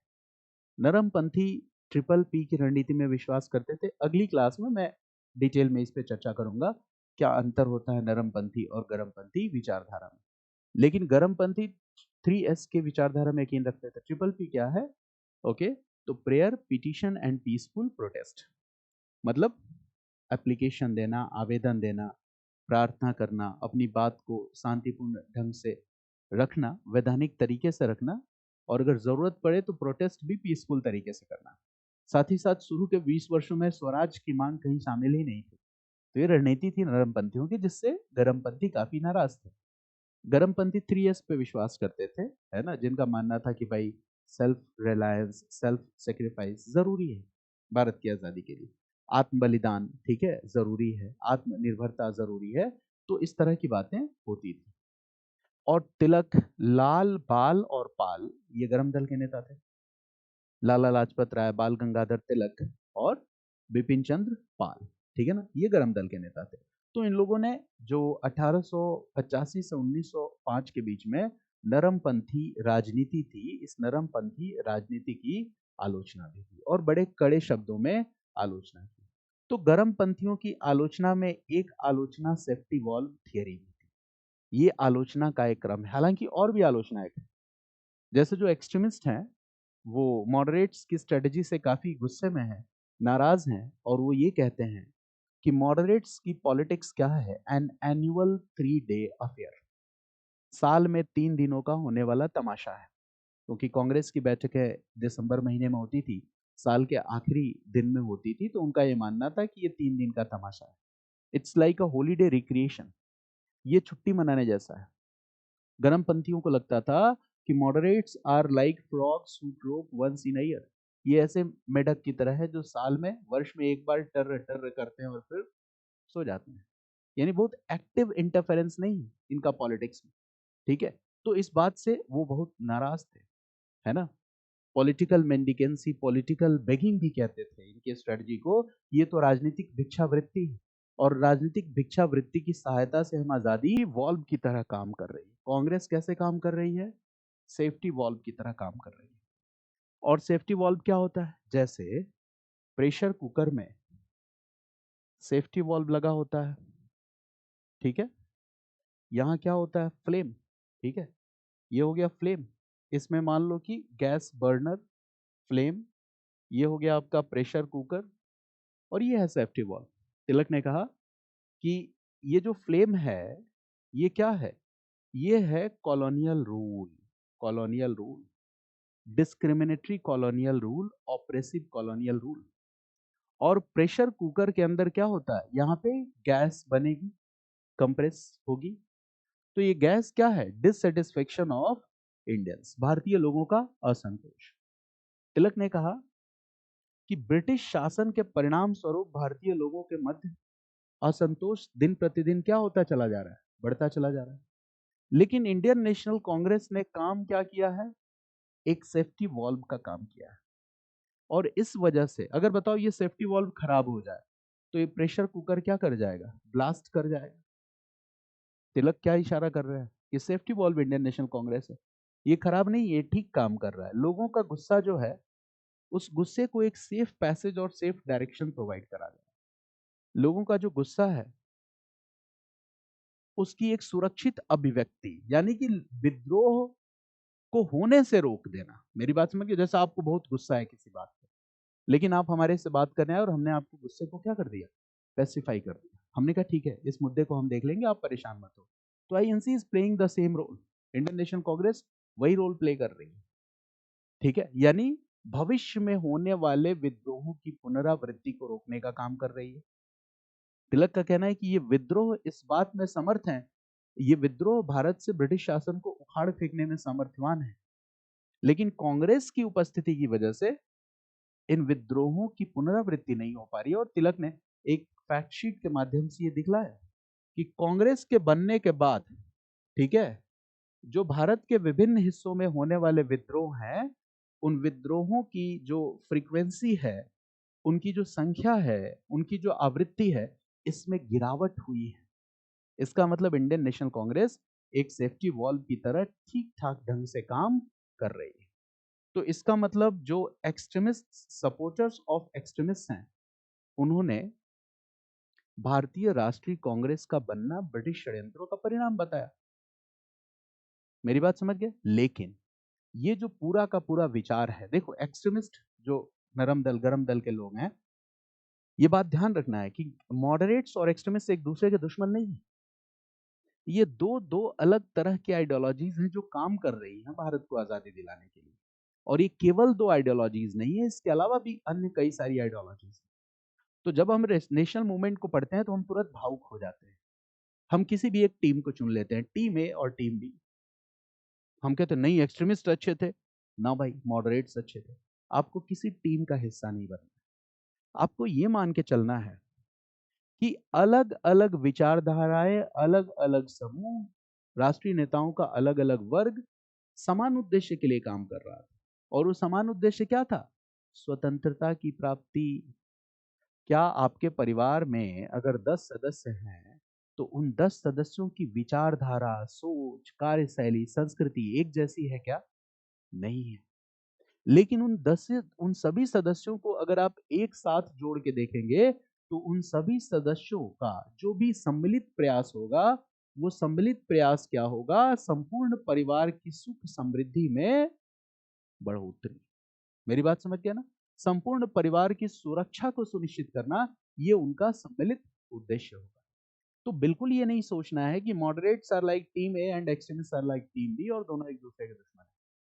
नरमपंथी ट्रिपल पी की रणनीति में विश्वास करते थे। अगली क्लास में मैं डिटेल में इस पे चर्चा करूंगा क्या अंतर होता है नरमपंथी और गरमपंथी विचारधारा में। लेकिन गरमपंथी 3S के विचारधारा में यकीन रखते थे। ट्रिपल पी क्या है? ओके, तो prayer, petition and peaceful protest, मतलब एप्लीकेशन देना, आवेदन देना, प्रार्थना करना, अपनी बात को शांतिपूर्ण ढंग से रखना, वैधानिक तरीके से रखना, और अगर जरूरत पड़े तो प्रोटेस्ट भी पीसफुल तरीके से करना। साथ ही साथ शुरू के 20 वर्षों में स्वराज की मांग कहीं शामिल ही नहीं थी। तो ये रणनीति थी नरमपंथियों की, जिससे गरमपंथी काफी नाराज थे। गरमपंथी 3S पे विश्वास करते थे, है ना, जिनका मानना था कि भाई सेल्फ रिलायंस, सेल्फ सेक्रीफाइस जरूरी है भारत की आजादी के लिए, आत्म बलिदान, ठीक है, जरूरी है, आत्मनिर्भरता जरूरी है। तो इस तरह की बातें होती थी। और तिलक, लाल, बाल और पाल, ये गरम दल के नेता थे। लाला लाजपत राय, बाल गंगाधर तिलक और बिपिन चंद्र पाल, ठीक है ना, ये गरम दल के नेता थे। तो इन लोगों ने जो 1885 से 1905 के बीच में नरमपंथी राजनीति थी, इस नरमपंथी राजनीति की आलोचना भी की और बड़े कड़े शब्दों में आलोचना की। तो गरमपंथियों की आलोचना में एक आलोचना सेफ्टी वॉल्व थियरी की थी। ये आलोचना का एक क्रम है, हालांकि और भी आलोचनाएं थी। जैसे जो एक्सट्रीमिस्ट हैं वो मॉडरेट्स की स्ट्रेटजी से काफी गुस्से में हैं, नाराज हैं, और वो ये कहते हैं कि मॉडरेट्स की पॉलिटिक्स क्या है? एन एनुअल 3 डे अफेयर, साल में 3 दिनों का होने वाला तमाशा है। क्योंकि कांग्रेस की बैठकें दिसंबर महीने में होती थी, साल के आखिरी दिन में होती थी, तो उनका ये मानना था कि ये 3 दिन का तमाशा है। It's like a holiday recreation, ये छुट्टी मनाने जैसा है। गरमपंथियों को लगता था कि moderates are like frogs who drop once in a year, ये ऐसे मेढक की तरह है जो साल में, वर्ष में एक बार टर्र टर्र करते हैं और फिर सो जाते हैं। यानी बहुत एक्टिव इंटरफेरेंस नहीं है इनका पॉलिटिक्स में, ठीक है। तो इस बात से वो बहुत नाराज थे, है ना। पॉलिटिकल मेंडिकेंसी, पॉलिटिकल बेगिंग भी कहते थे इनके स्ट्रेटजी को। ये तो राजनीतिक भिक्षावृत्ति है, और राजनीतिक भिक्षावृत्ति की सहायता से हम आजादी वॉल्व की तरह काम कर रही है। कांग्रेस कैसे काम कर रही है? सेफ्टी वॉल्व की तरह काम कर रही है। और सेफ्टी वॉल्व क्या होता है? जैसे प्रेशर कुकर में सेफ्टी वॉल्व लगा होता है, ठीक है। यहाँ क्या होता है? फ्लेम, ठीक है। ये हो गया फ्लेम। इसमें मान लो कि गैस बर्नर, फ्लेम, ये हो गया आपका प्रेशर कुकर, और ये है सेफ्टी वॉल्व। तिलक ने कहा कि ये जो फ्लेम है ये क्या है? ये है colonial rule, colonial rule, discriminatory colonial rule, oppressive colonial rule. और प्रेशर कुकर के अंदर क्या होता है? यहाँ पे गैस बनेगी, कंप्रेस होगी। तो ये गैस क्या है? डिससेटिस्फेक्शन ऑफ इंडियंस, भारतीय लोगों का असंतोष। तिलक ने कहा कि ब्रिटिश शासन के परिणाम स्वरूप भारतीय लोगों के मध्य असंतोष दिन प्रतिदिन क्या होता चला जा रहा है? बढ़ता चला जा रहा है। लेकिन इंडियन नेशनल कांग्रेस ने काम क्या किया है? एक सेफ्टी वॉल्व का काम किया है। और इस वजह से अगर बताओ ये सेफ्टी वॉल्व खराब हो जाए तो ये प्रेशर कुकर क्या कर जाएगा? ब्लास्ट कर जाएगा। तिलक क्या इशारा कर रहे हैं? ये safety valve Indian National Congress है, ये खराब नहीं, ये ठीक काम कर रहा है। लोगों का गुस्सा जो है, उस गुस्से को एक सेफ पैसेज और सेफ डायरेक्शन प्रोवाइड करा रहा है। लोगों का जो गुस्सा है उसकी एक सुरक्षित अभिव्यक्ति, यानी कि विद्रोह को होने से रोक देना। मेरी बात समझिए, जैसे आपको बहुत गुस्सा है किसी बात पे, लेकिन आप हमारे से बात करने आए और हमने आपके गुस्से को क्या कर दिया? पेसिफाई कर दिया। हमने कहा ठीक है, इस मुद्दे को हम देख लेंगे, आप परेशान मत हो। तो INC is playing the same role, Indian National Congress वही रोल प्ले कर रही है, ठीक है, यानी भविष्य में होने वाले विद्रोहों की पुनरावृत्ति को रोकने का काम कर रही है। तिलक का कहना है कि ये विद्रोह इस बात में समर्थ हैं, ये विद्रोह भारत से ब्रिटिश शासन को उखाड़ फेंकने में सामर्थ्यवान है, लेकिन कांग्रेस की उपस्थिति की वजह से इन विद्रोहों की पुनरावृत्ति नहीं हो पा रही है। और तिलक ने एक फैक्ट शीट के माध्यम से ये दिखलाया कि कांग्रेस के बनने के बाद, ठीक है, जो भारत के विभिन्न हिस्सों में होने वाले विद्रोह हैं, उन विद्रोहों की जो फ्रीक्वेंसी है, उनकी जो संख्या है, उनकी जो आवृत्ति है, इसमें गिरावट हुई है। इसका मतलब इंडियन नेशनल कांग्रेस एक सेफ्टी वॉल्व की तरह ठीक ठाक ढंग से काम कर रही है। तो इसका मतलब जो एक्सट्रीमिस्ट सपोर्टर्स ऑफ एक्सट्रीमिस्ट हैं, उन्होंने भारतीय राष्ट्रीय कांग्रेस का बनना ब्रिटिश षड्यंत्रों का परिणाम बताया। मेरी बात समझ गए? लेकिन ये जो पूरा का पूरा विचार है, देखो एक्सट्रीमिस्ट जो नरम दल गरम दल के लोग हैं, ये बात ध्यान रखना है कि मॉडरेट्स और एक्सट्रीमिस्ट एक दूसरे के दुश्मन नहीं है। ये दो दो अलग तरह की आइडियोलॉजीज हैं जो काम कर रही हैं भारत को आजादी दिलाने के लिए। और ये केवल दो आइडियोलॉजीज नहीं है, इसके अलावा भी अन्य कई सारी आइडियोलॉजीज। तो जब हम नेशनल मूवमेंट को पढ़ते हैं तो हम तुरंत भावुक हो जाते हैं। हम किसी भी एक टीम को चुन लेते हैं, टीम ए और टीम बी। हम कहते हैं नहीं एक्सट्रीमिस्ट अच्छे थे ना भाई, मॉडरेट्स अच्छे थे। आपको किसी टीम का हिस्सा नहीं बनना, आपको ये मान के चलना है कि अलग अलग विचारधाराएं, अलग अलग समूह, राष्ट्रीय नेताओं का अलग अलग वर्ग समान उद्देश्य के लिए काम कर रहा था। और वो समान उद्देश्य क्या था? स्वतंत्रता की प्राप्ति। क्या आपके परिवार में अगर 10 सदस्य हैं तो उन 10 सदस्यों की विचारधारा, सोच, कार्यशैली, संस्कृति एक जैसी है क्या? नहीं है। लेकिन उन सभी सदस्यों को अगर आप एक साथ जोड़ के देखेंगे तो उन सभी सदस्यों का जो भी सम्मिलित प्रयास होगा, वो सम्मिलित प्रयास क्या होगा? संपूर्ण परिवार की सुख समृद्धि में बढ़ोतरी। मेरी बात समझ गया ना? संपूर्ण परिवार की सुरक्षा को सुनिश्चित करना, ये उनका सम्मिलित उद्देश्य होगा। तो बिल्कुल ये नहीं सोचना है कि moderates are like team A and extremist are like team B और दोनों एक दूसरे के दुश्मन है।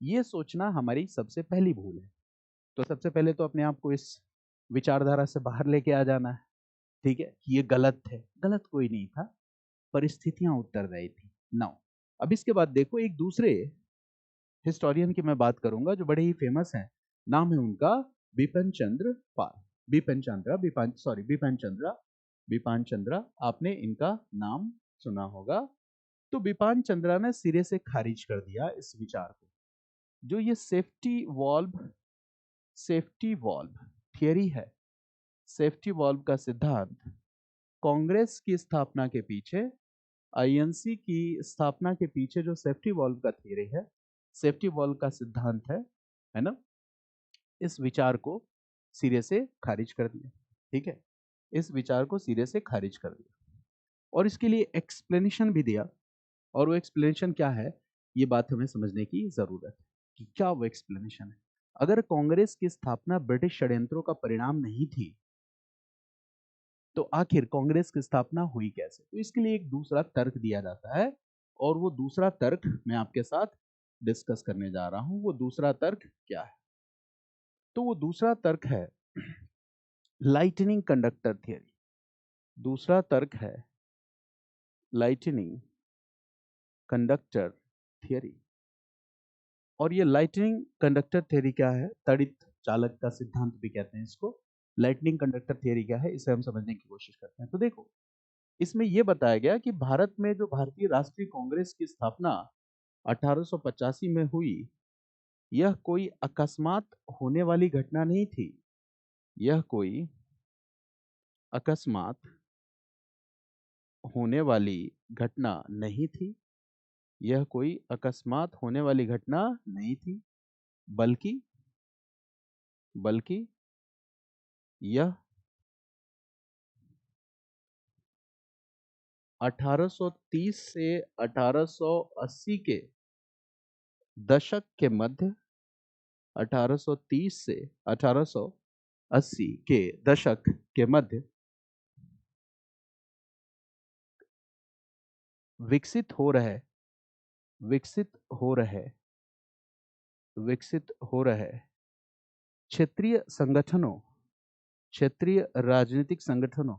ये सोचना हमारी सबसे पहली भूल है। तो सबसे पहले तो अपने आप को इस विचारधारा से बाहर लेके आ जाना है, ठीक है, कि ये गलत है। गलत कोई नहीं था, परिस्थितियां उत्तरदायी थी। नाउ अब इसके बाद देखो, एक दूसरे हिस्टोरियन की मैं बात करूंगा जो बड़े ही फेमस हैं। नाम है उनका बिपिन चंद्र पाल। बिपिन चंद्रा, आपने इनका नाम सुना होगा। तो बिपिन चंद्रा ने सिरे से खारिज कर दिया इस विचार को, जो ये सेफ्टी वॉल्व थियरी है। सेफ्टी वॉल्व का सिद्धांत कांग्रेस की स्थापना के पीछे, आईएनसी की स्थापना के पीछे जो सेफ्टी वॉल्व का थियरी है, सेफ्टी वॉल्व का सिद्धांत है ना, इस विचार को सिरे से खारिज कर दिया। ठीक है, इस विचार को सिरे से खारिज कर दिया और इसके लिए एक्सप्लेनेशन भी दिया। और वो एक्सप्लेनेशन क्या है, ये बात हमें समझने की जरूरत है कि क्या वो एक्सप्लेनेशन है। अगर कांग्रेस की स्थापना ब्रिटिश षड्यंत्रों का परिणाम नहीं थी, तो आखिर कांग्रेस की स्थापना हुई कैसे? तो इसके लिए एक दूसरा तर्क दिया जाता है और वो दूसरा तर्क मैं आपके साथ डिस्कस करने जा रहा हूं। वो दूसरा तर्क क्या है? तो वो दूसरा तर्क है लाइटनिंग कंडक्टर थियरी। दूसरा तर्क है लाइटनिंग कंडक्टर थियरी। और ये लाइटनिंग कंडक्टर थियरी क्या है? तड़ित चालक का सिद्धांत भी कहते हैं इसको। लाइटनिंग कंडक्टर थियरी क्या है, इसे हम समझने की कोशिश करते हैं। तो देखो, इसमें यह बताया गया कि भारत में जो भारतीय राष्ट्रीय कांग्रेस की स्थापना 1885 में हुई, यह कोई अकस्मात होने वाली घटना नहीं थी। यह कोई अकस्मात होने वाली घटना नहीं थी। यह कोई अकस्मात होने वाली घटना नहीं थी, बल्कि यह 1830 से 1880 के दशक के मध्य, 1830 से 1880 के दशक के मध्य विकसित हो रहे, विकसित हो रहे, विकसित हो रहे क्षेत्रीय संगठनों, क्षेत्रीय राजनीतिक संगठनों,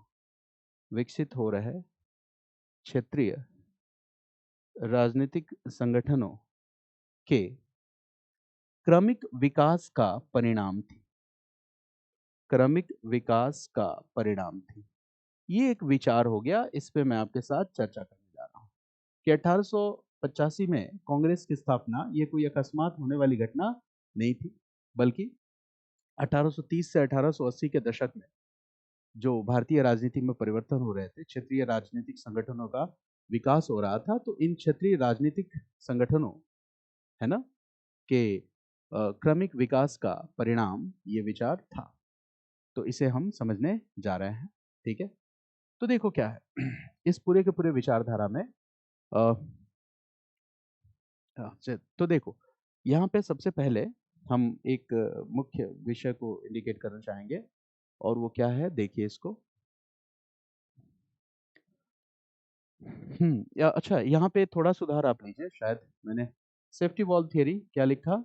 विकसित हो रहे क्षेत्रीय राजनीतिक संगठनों के क्रमिक विकास का परिणाम थी, क्रमिक विकास का परिणाम थी। ये एक विचार हो गया, इस पे मैं आपके साथ चर्चा करने जा रहा हूं कि 1885 में कांग्रेस की स्थापना ये कोई अकस्मात होने वाली घटना नहीं थी, बल्कि 1830 से 1880 के दशक में जो भारतीय राजनीति में परिवर्तन हो रहे थे, क्षेत्रीय राजनीतिक संगठनों का विकास हो रहा था, तो इन क्षेत्रीय राजनीतिक संगठनों, है ना, के क्रमिक विकास का परिणाम ये विचार था। तो इसे हम समझने जा रहे हैं, ठीक है। तो देखो क्या है इस पूरे के पूरे विचारधारा में तो देखो यहाँ पे सबसे पहले हम एक मुख्य विषय को इंडिकेट करना चाहेंगे, और वो क्या है, देखिए इसको। अच्छा, यहाँ पे थोड़ा सुधार आप लीजिए, शायद मैंने सेफ्टी वॉल्व थियरी क्या लिखा,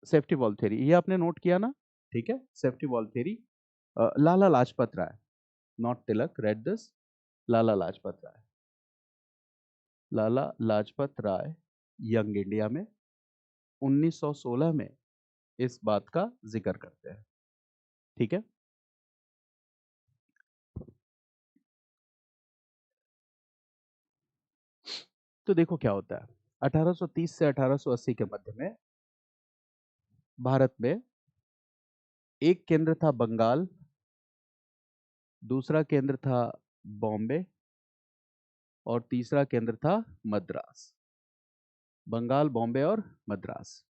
सेफ्टी वॉल्व थियरी, ये आपने नोट किया ना, ठीक है। Safety valve theory, Lala Lajpat Rai, not Tilak, read this, Lala Lajpat Rai, Lala Lajpat Rai young India में 1916 में इस बात का जिक्र करते हैं, ठीक है। तो देखो क्या होता है, 1830 से 1880 के मध्य में भारत में एक केंद्र था बंगाल, दूसरा केंद्र था बॉम्बे, और तीसरा केंद्र था मद्रास। बंगाल, बॉम्बे और मद्रास।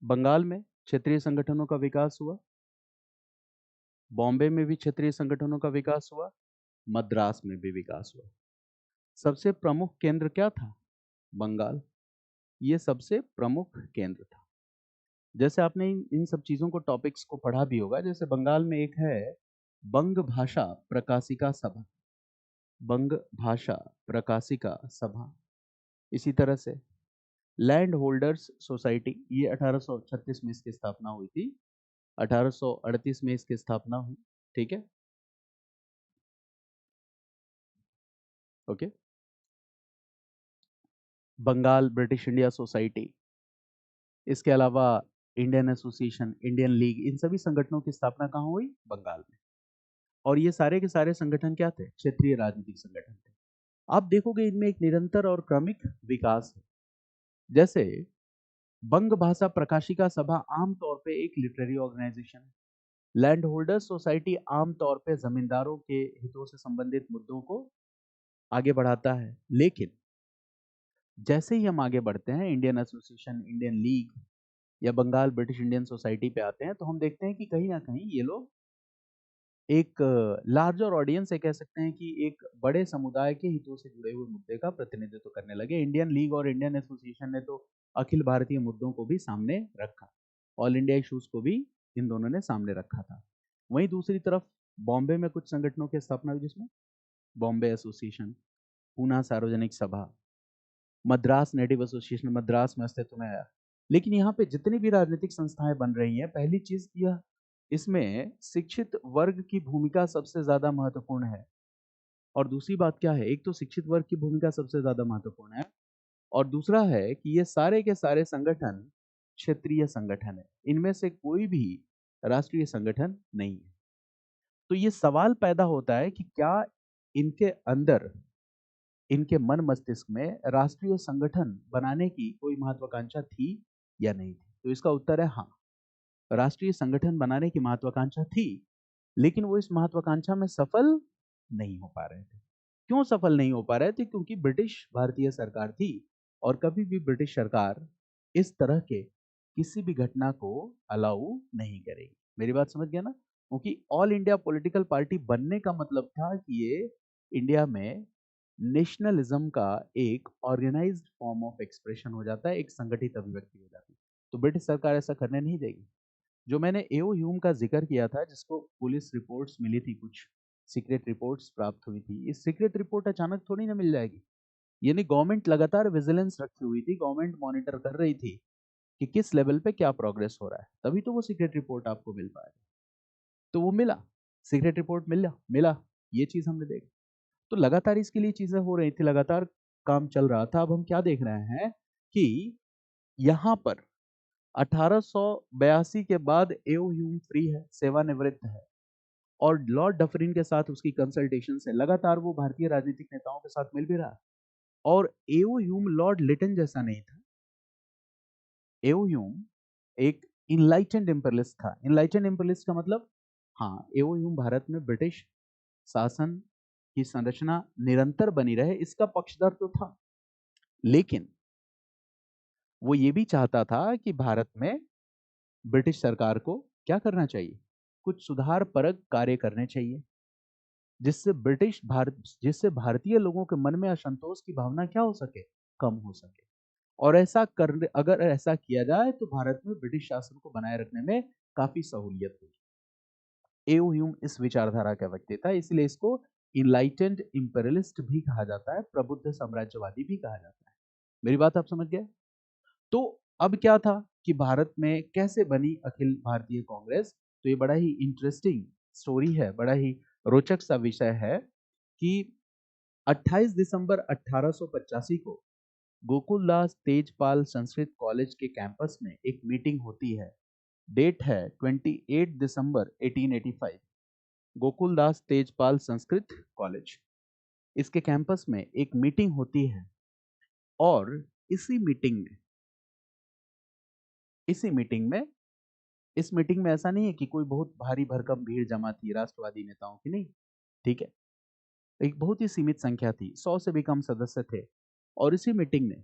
बंगाल में क्षेत्रीय संगठनों का विकास हुआ, बॉम्बे में भी क्षेत्रीय संगठनों का विकास हुआ, मद्रास में भी विकास हुआ। सबसे प्रमुख केंद्र क्या था, बंगाल, ये सबसे प्रमुख केंद्र था। जैसे आपने इन सब चीजों को, टॉपिक्स को पढ़ा भी होगा, जैसे बंगाल में एक है बंग भाषा प्रकाशिका सभा, बंग भाषा प्रकाशिका सभा। इसी तरह से लैंड होल्डर्स सोसाइटी, ये 1836 में इसकी स्थापना हुई थी, 1838 में इसकी स्थापना हुई, ठीक है, okay. Bengal British India society, इसके अलावा इंडियन एसोसिएशन, इंडियन लीग, इन सभी संगठनों की स्थापना कहाँ हुई, बंगाल में। और ये सारे के सारे संगठन क्या थे, क्षेत्रीय राजनीतिक संगठन थे। आप देखोगे इनमें एक निरंतर और क्रमिक विकास है। जैसे बंग भाषा प्रकाशिका सभा आमतौर पे एक लिटरेरी ऑर्गेनाइजेशन है। लैंड होल्डर्स सोसाइटी आमतौर पे जमींदारों के हितों से संबंधित मुद्दों को आगे बढ़ाता है। लेकिन जैसे ही हम आगे बढ़ते हैं, इंडियन एसोसिएशन, इंडियन लीग या बंगाल ब्रिटिश इंडियन सोसाइटी पे आते हैं, तो हम देखते हैं कि कहीं ना कहीं ये लोग एक लार्जर ऑडियंस से, कह सकते हैं कि एक बड़े समुदाय के हितों से जुड़े हुए मुद्दे का प्रतिनिधित्व करने लगे। इंडियन लीग और इंडियन एसोसिएशन ने तो अखिल भारतीय मुद्दों को भी सामने रखा, ऑल इंडिया इश्यूज को भी इन दोनों ने सामने रखा था। वहीं दूसरी तरफ बॉम्बे में कुछ संगठनों की स्थापना हुई, जिसमें बॉम्बे एसोसिएशन, पूना सार्वजनिक सभा, मद्रास नेटिव एसोसिएशन मद्रास में अस्तित्व में आया। लेकिन यहाँ पे जितनी भी राजनीतिक संस्थाएं बन रही हैं, पहली चीज यह, इसमें शिक्षित वर्ग की भूमिका सबसे ज्यादा महत्वपूर्ण है। और दूसरी बात क्या है, एक तो शिक्षित वर्ग की भूमिका सबसे ज्यादा महत्वपूर्ण है, और दूसरा है कि ये सारे के सारे संगठन क्षेत्रीय संगठन है, इनमें से कोई भी राष्ट्रीय संगठन नहीं है। तो ये सवाल पैदा होता है कि क्या इनके अंदर, इनके मन मस्तिष्क में राष्ट्रीय संगठन बनाने की कोई महत्वाकांक्षा थी या नहीं थी। तो इसका उत्तर है हाँ, राष्ट्रीय संगठन बनाने की महत्वाकांक्षा थी, लेकिन वो इस महत्वाकांक्षा में सफल नहीं हो पा रहे थे। क्यों सफल नहीं हो पा रहे थे, क्योंकि ब्रिटिश भारतीय सरकार थी, और कभी भी ब्रिटिश सरकार इस तरह के किसी भी घटना को अलाउ नहीं करेगी। मेरी बात समझ गया ना, क्योंकि ऑल इंडिया पॉलिटिकल पार्टी बनने का मतलब था कि ये इंडिया में नेशनलिज्म का एक ऑर्गेनाइज्ड फॉर्म ऑफ एक्सप्रेशन हो जाता है, एक संगठित अभिव्यक्ति हो जाती है। तो ब्रिटिश सरकार ऐसा करने नहीं देगी। जो मैंने एओ ह्यूम का जिक्र किया था, जिसको पुलिस रिपोर्ट्स मिली थी कुछ सीक्रेट रिपोर्ट्स प्राप्त हुई थी। ये सीक्रेट रिपोर्ट अचानक थोड़ी ना मिल जाएगी, यानी गवर्नमेंट लगातार विजिलेंस रखी हुई थी, गवर्नमेंट मॉनिटर कर रही थी कि किस लेवल पे क्या प्रोग्रेस हो रहा है, तभी तो वो सीक्रेट रिपोर्ट आपको मिल पाएगा। तो वो मिला, सीक्रेट रिपोर्ट मिला मिला, ये चीज हमने देखी। तो लगातार इसके लिए चीजें हो रही थी, लगातार काम चल रहा था। अब हम क्या देख रहे हैं कि यहाँ पर 1882 के बाद एओ ह्यूम फ्री है, सेवानिवृत्त है, और लॉर्ड डफरिन के साथ उसकी कंसल्टेशन से लगातार वो भारतीय राजनीतिक नेताओं के साथ मिल भी रहा है। और एओ ह्यूम लॉर्ड लिटन जैसा नहीं था। एओ ह्यूम एक इनलाइटेंड इंपीरियलिस्ट था। इनलाइटेंड इंपीरियलिस्ट का मतलब, हाँ, एओ ह्यूम भारत में ब्रिटिश शासन की संरचना निरंतर बनी रहे इसका पक्षधर तो था, लेकिन वो ये भी चाहता था कि भारत में ब्रिटिश सरकार को क्या करना चाहिए, कुछ सुधार परक कार्य करने चाहिए, जिससे भारतीय लोगों के मन में असंतोष की भावना क्या हो सके, कम हो सके। और अगर ऐसा किया जाए तो भारत में ब्रिटिश शासन को बनाए रखने में काफी सहूलियत होगी। एओ ह्यूम इस विचारधारा का व्यक्ति था, इसलिए इसको इनलाइटेंड इंपीरियलिस्ट भी कहा जाता है, प्रबुद्ध साम्राज्यवादी भी कहा जाता है। मेरी बात आप समझ गए? तो अब क्या था कि भारत में कैसे बनी अखिल भारतीय कांग्रेस, तो ये बड़ा ही इंटरेस्टिंग स्टोरी है, बड़ा ही रोचक सा विषय है कि 28 दिसंबर 1885 को गोकुलदास तेजपाल संस्कृत कॉलेज के कैंपस में एक मीटिंग होती है। डेट है 28 दिसंबर 1885। गोकुलदास तेजपाल संस्कृत कॉलेज, इसके कैंपस में एक मीटिंग होती है। और इसी मीटिंग में इस मीटिंग में ऐसा नहीं है कि कोई बहुत भारी भरकम भीड़ जमा थी राष्ट्रवादी नेताओं की, नहीं, ठीक है, एक बहुत ही सीमित संख्या थी, 100 से भी कम सदस्य थे। और इसी मीटिंग में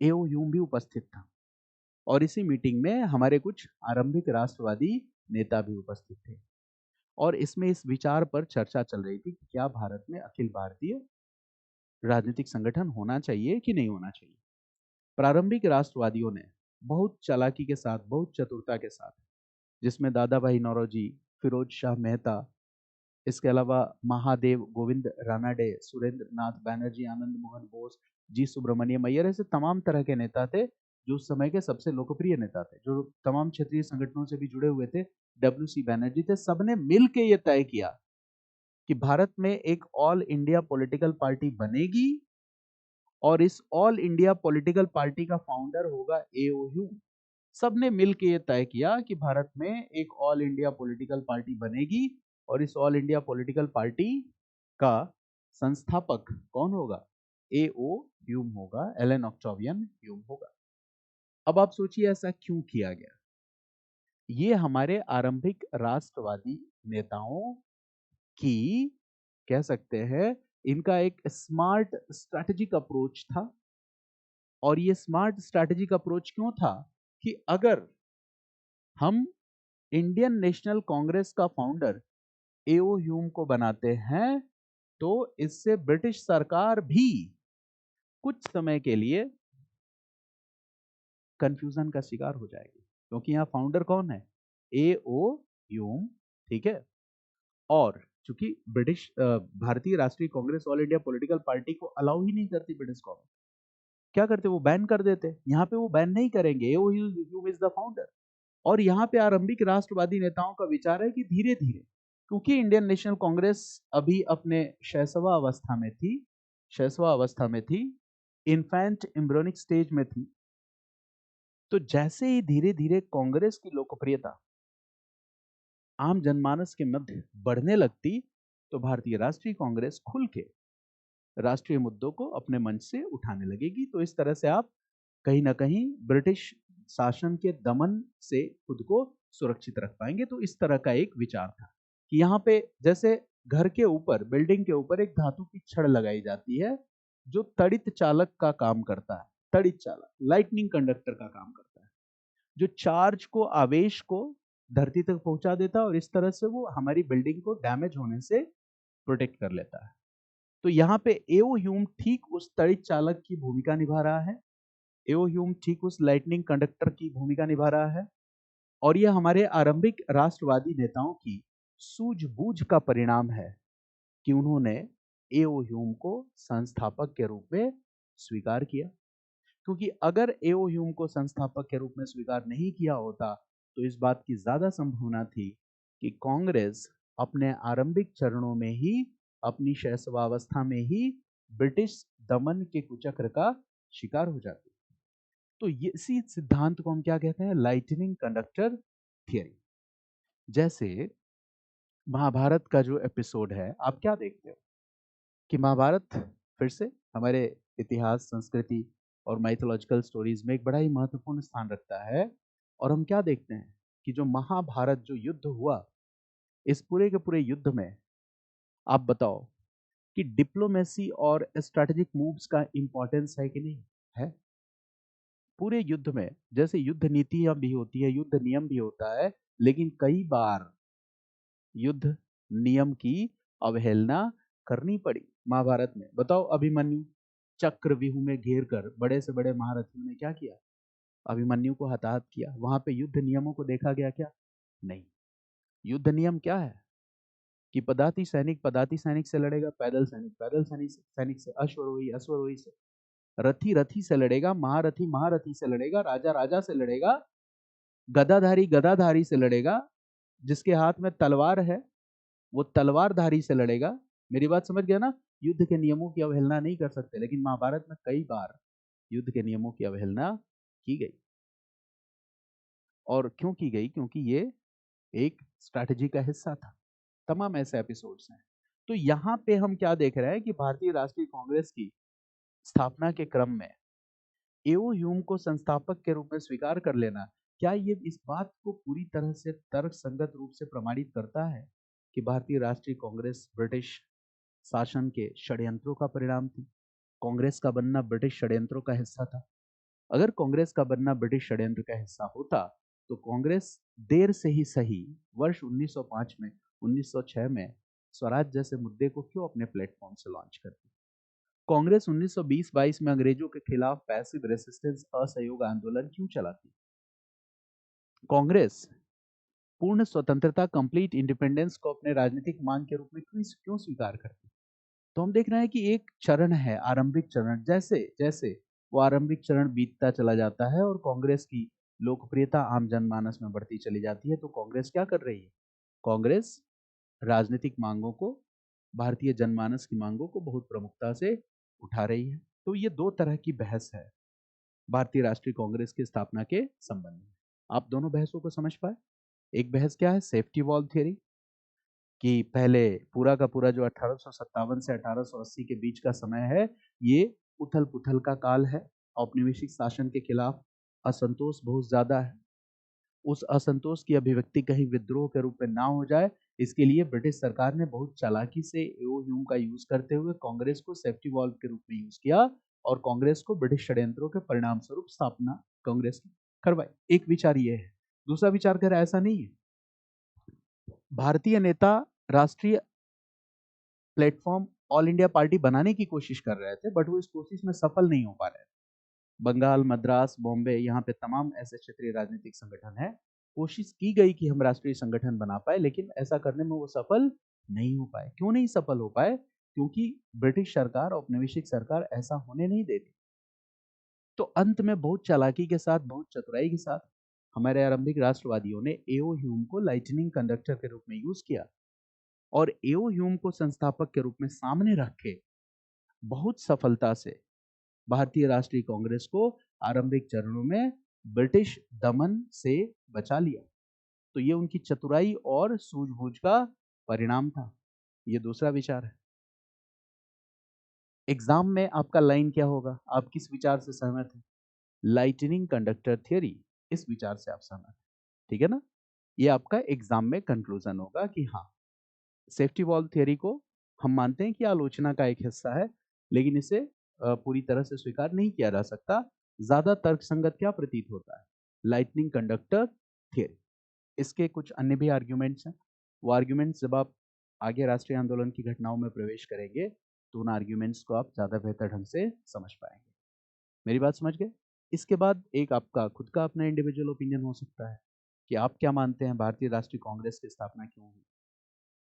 एओ ह्यूम भी उपस्थित था, और इसी मीटिंग में हमारे कुछ आरंभिक राष्ट्रवादी नेता भी उपस्थित थे। और इसमें इस विचार पर चर्चा चल रही थी कि क्या भारत में अखिल भारतीय राजनीतिक संगठन होना चाहिए कि नहीं होना चाहिए। प्रारंभिक राष्ट्रवादियों ने बहुत चालाकी के साथ, बहुत चतुरता के साथ, जिसमें दादा भाई नौरोजी, फिरोज शाह मेहता, इसके अलावा महादेव गोविंद रानाडे, सुरेंद्र नाथ बैनर्जी, आनंद मोहन बोस, जी सुब्रमण्यम अय्यर, ऐसे तमाम तरह के नेता थे जो उस समय के सबसे लोकप्रिय नेता थे, जो तमाम क्षेत्रीय संगठनों से भी जुड़े हुए थे। डब्ल्यू सी बैनर्जी थे। सबने मिलकर यह तय किया कि भारत में एक ऑल इंडिया पॉलिटिकल पार्टी बनेगी, और इस ऑल इंडिया पॉलिटिकल पार्टी का फाउंडर होगा एओ ह्यूम। सबने मिलकर यह तय किया कि भारत में एक ऑल इंडिया पॉलिटिकल पार्टी बनेगी, और इस ऑल इंडिया पॉलिटिकल पार्टी का संस्थापक कौन होगा, एओ ह्यूम होगा, एलन ऑक्टेवियन ह्यूम होगा। अब आप सोचिए ऐसा क्यों किया गया। ये हमारे आरंभिक राष्ट्रवादी नेताओं की, कह सकते हैं, इनका एक स्मार्ट स्ट्रैटेजिक अप्रोच था। और ये स्मार्ट स्ट्रैटेजिक अप्रोच क्यों था कि अगर हम इंडियन नेशनल कांग्रेस का फाउंडर एओ ह्यूम को बनाते हैं तो इससे ब्रिटिश सरकार भी कुछ समय के लिए कंफ्यूजन का शिकार हो जाएगी, क्योंकि यहां फाउंडर कौन है, एओ ह्यूम, ठीक है। और चूंकि ब्रिटिश भारतीय राष्ट्रीय Congress all India political party को अलाउ ही नहीं करती ब्रिटिश गवर्नमेंट, क्या करते, वो बैन कर देते। यहाँ पे वो बैन नहीं करेंगे, एओ ह्यूम इज द फाउंडर। और यहाँ पे आरंभिक राष्ट्रवादी नेताओं का विचार है कि धीरे धीरे, क्योंकि इंडियन नेशनल कांग्रेस अभी अपने शैशवा अवस्था में थी, इन्फेंट एम्ब्रियोनिक स्टेज में थी, तो जैसे ही धीरे धीरे कांग्रेस की लोकप्रियता आम जनमानस के मध्य बढ़ने लगती, तो भारतीय राष्ट्रीय कांग्रेस खुल के राष्ट्रीय मुद्दों को अपने मंच से उठाने लगेगी। तो इस तरह से आप कहीं ना कहीं ब्रिटिश शासन के दमन से खुद को सुरक्षित रख पाएंगे। तो इस तरह का एक विचार था कि यहाँ पे जैसे घर के ऊपर, बिल्डिंग के ऊपर एक धातु की छड़ लगाई जाती है जो तड़ित चालक का काम करता है, तड़ित चालक, लाइटनिंग कंडक्टर का काम करता है, जो चार्ज को, आवेश को धरती तक पहुंचा देता है, और इस तरह से वो हमारी बिल्डिंग को डैमेज होने से प्रोटेक्ट कर लेता है। तो यहाँ पे एओ ह्यूम ठीक उस तड़ित चालक की भूमिका निभा रहा है, एओ ह्यूम ठीक उस लाइटनिंग कंडक्टर की भूमिका निभा रहा है। और यह हमारे आरंभिक राष्ट्रवादी नेताओं की सूझबूझ का परिणाम है कि उन्होंने एओ ह्यूम को संस्थापक के रूप में स्वीकार किया। क्योंकि अगर एओ ह्यूम को संस्थापक के रूप में स्वीकार नहीं किया होता तो इस बात की ज्यादा संभावना थी कि कांग्रेस अपने आरंभिक चरणों में ही, अपनी शैशवावस्था में ही ब्रिटिश दमन के कुचक्र का शिकार हो जाती। तो इसी सिद्धांत को हम क्या कहते हैं? Lightning conductor theory. जैसे महाभारत का जो एपिसोड है, आप क्या देखते हो कि महाभारत फिर से हमारे इतिहास, संस्कृति और माइथोलॉजिकल स्टोरीज में एक बड़ा ही महत्वपूर्ण स्थान रखता है। और हम क्या देखते हैं कि जो महाभारत जो युद्ध हुआ, इस पूरे के पूरे युद्ध में आप बताओ कि डिप्लोमेसी और स्ट्रेटेजिक मूव्स का इंपॉर्टेंस है कि नहीं है? पूरे युद्ध में जैसे युद्ध नीतियां भी होती है, युद्ध नियम भी होता है, लेकिन कई बार युद्ध नियम की अवहेलना करनी पड़ी महाभारत में। बताओ, अभिमन्यु चक्रव्यूह में घेर कर बड़े से बड़े महारथियों ने क्या किया? अभिमन्यु को हताहत किया। वहां पे युद्ध नियमों को देखा गया क्या? नहीं। युद्ध नियम क्या है कि पदाति सैनिक से लड़ेगा, पैदल सैनिक सैनिक से, अश्वरोही से, रथी रथी से लड़ेगा, महारथी महारथी से लड़ेगा, राजा राजा से लड़ेगा, गदाधारी गदाधारी से लड़ेगा, जिसके हाथ में तलवार है वो तलवारधारी से लड़ेगा। मेरी बात समझ गया ना? युद्ध के नियमों की अवहेलना नहीं कर सकते, लेकिन महाभारत में कई बार युद्ध के नियमों की अवहेलना की गई। और क्यों की गई? क्योंकि ये एक स्ट्रैटेजी का हिस्सा था। तमाम ऐसे एपिसोड्स हैं। तो यहां पे हम क्या देख रहे हैं कि भारतीय राष्ट्रीय कांग्रेस की स्थापना के क्रम में एओ ह्यूम को संस्थापक के रूप में स्वीकार कर लेना, क्या ये इस बात को पूरी तरह से तर्कसंगत रूप से प्रमाणित करता है कि भारतीय राष्ट्रीय कांग्रेस ब्रिटिश शासन के षड्यंत्रों का परिणाम थी? कांग्रेस का बनना ब्रिटिश षड्यंत्रों का हिस्सा था। अगर कांग्रेस का बनना ब्रिटिश षड्यंत्र का हिस्सा होता तो कांग्रेस देर से ही सही वर्ष 1905 में, 1906 में स्वराज जैसे मुद्दे को क्यों अपने प्लेटफॉर्म से लॉन्च करती? कांग्रेस 1920-22 में अंग्रेजों के खिलाफ पैसिव रेसिस्टेंस, असहयोग आंदोलन क्यों चलाती? कांग्रेस पूर्ण स्वतंत्रता, कंप्लीट इंडिपेंडेंस को अपने राजनीतिक मांग के रूप में क्यों स्वीकार करती? तो हम देख रहे हैं कि एक चरण है, आरंभिक चरण। जैसे जैसे वो आरंभिक चरण बीतता चला जाता है और कांग्रेस की लोकप्रियता आम जनमानस में बढ़ती चली जाती है, तो कांग्रेस क्या कर रही है? कांग्रेस राजनीतिक मांगों को, भारतीय जनमानस की मांगों को बहुत प्रमुखता से उठा रही है। तो ये दो तरह की बहस है भारतीय राष्ट्रीय कांग्रेस की स्थापना के संबंध में। आप दोनों बहसों को समझ पाए? एक बहस क्या है? सेफ्टी वॉल्व थ्योरी, कि पहले पूरा का पूरा जो 1857 से 1880 के बीच का समय है, ये उथल पुथल का काल है। औपनिवेशिक शासन के खिलाफ असंतोष बहुत ज्यादा है। उस असंतोष की अभिव्यक्ति कहीं विद्रोह के रूप में ना हो जाए, इसके लिए ब्रिटिश सरकार ने बहुत चालाकी से एओ ह्यूम का यूज करते हुए कांग्रेस को सेफ्टी वॉल्व के रूप में यूज किया और कांग्रेस को ब्रिटिश षड्यंत्रों के परिणाम स्वरूप स्थापना कांग्रेस की करवाई। एक विचार ये है। दूसरा विचार कह रहा ऐसा नहीं है, भारतीय नेता राष्ट्रीय प्लेटफॉर्म ऑल इंडिया पार्टी बनाने की कोशिश कर रहे थे, बट वो इस कोशिश में सफल नहीं हो पा रहे थे। बंगाल, मद्रास, बॉम्बे, यहाँ पे तमाम ऐसे क्षेत्रीय राजनीतिक संगठन है। कोशिश की गई कि हम राष्ट्रीय संगठन बना पाए, लेकिन ऐसा करने में वो सफल नहीं हो पाए। क्यों नहीं सफल हो पाए? क्योंकि ब्रिटिश सरकार, औपनिवेशिक सरकार ऐसा होने नहीं देती। तो अंत में बहुत चालाकी के साथ, बहुत चतुराई के साथ हमारे आरंभिक राष्ट्रवादियों ने एओ ह्यूम को लाइटनिंग कंडक्टर के रूप में यूज किया और एओ ह्यूम को संस्थापक के रूप में सामने रख के बहुत सफलता से भारतीय राष्ट्रीय कांग्रेस को आरंभिक चरणों में ब्रिटिश दमन से बचा लिया। तो ये उनकी चतुराई और सूझबूझ का परिणाम था। ये दूसरा विचार है। एग्जाम में आपका लाइन क्या होगा? आप किस विचार से सहमत हैं? लाइटनिंग कंडक्टर थ्योरी, इस विचार से आप सहमत हैं, ठीक है ना? ये आपका एग्जाम में कंक्लूजन होगा कि हाँ, सेफ्टी वॉल्व थ्योरी को हम मानते हैं कि आलोचना का एक हिस्सा है, लेकिन इसे पूरी तरह से स्वीकार नहीं किया जा सकता। ज्यादा तर्कसंगत क्या प्रतीत होता है? Lightning conductor theory. इसके कुछ अन्य भी आर्ग्यूमेंट्स हैं। वो आर्ग्यूमेंट्स जब आप आगे राष्ट्रीय आंदोलन की घटनाओं में प्रवेश करेंगे तो उन आर्ग्यूमेंट्स को आप ज्यादा बेहतर ढंग से समझ पाएंगे। मेरी बात समझ गए? इसके बाद एक आपका खुद का अपना इंडिविजुअल ओपिनियन हो सकता है कि आप क्या मानते हैं भारतीय राष्ट्रीय कांग्रेस की स्थापना क्यों हुई।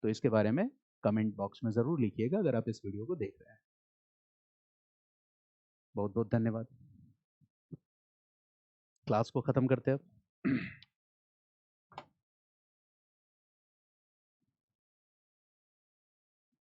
तो इसके बारे में कमेंट बॉक्स में ज़रूर लिखिएगा अगर आप इस वीडियो को देख रहे हैं। बहुत बहुत धन्यवाद। क्लास को ख़त्म करते हैं अब।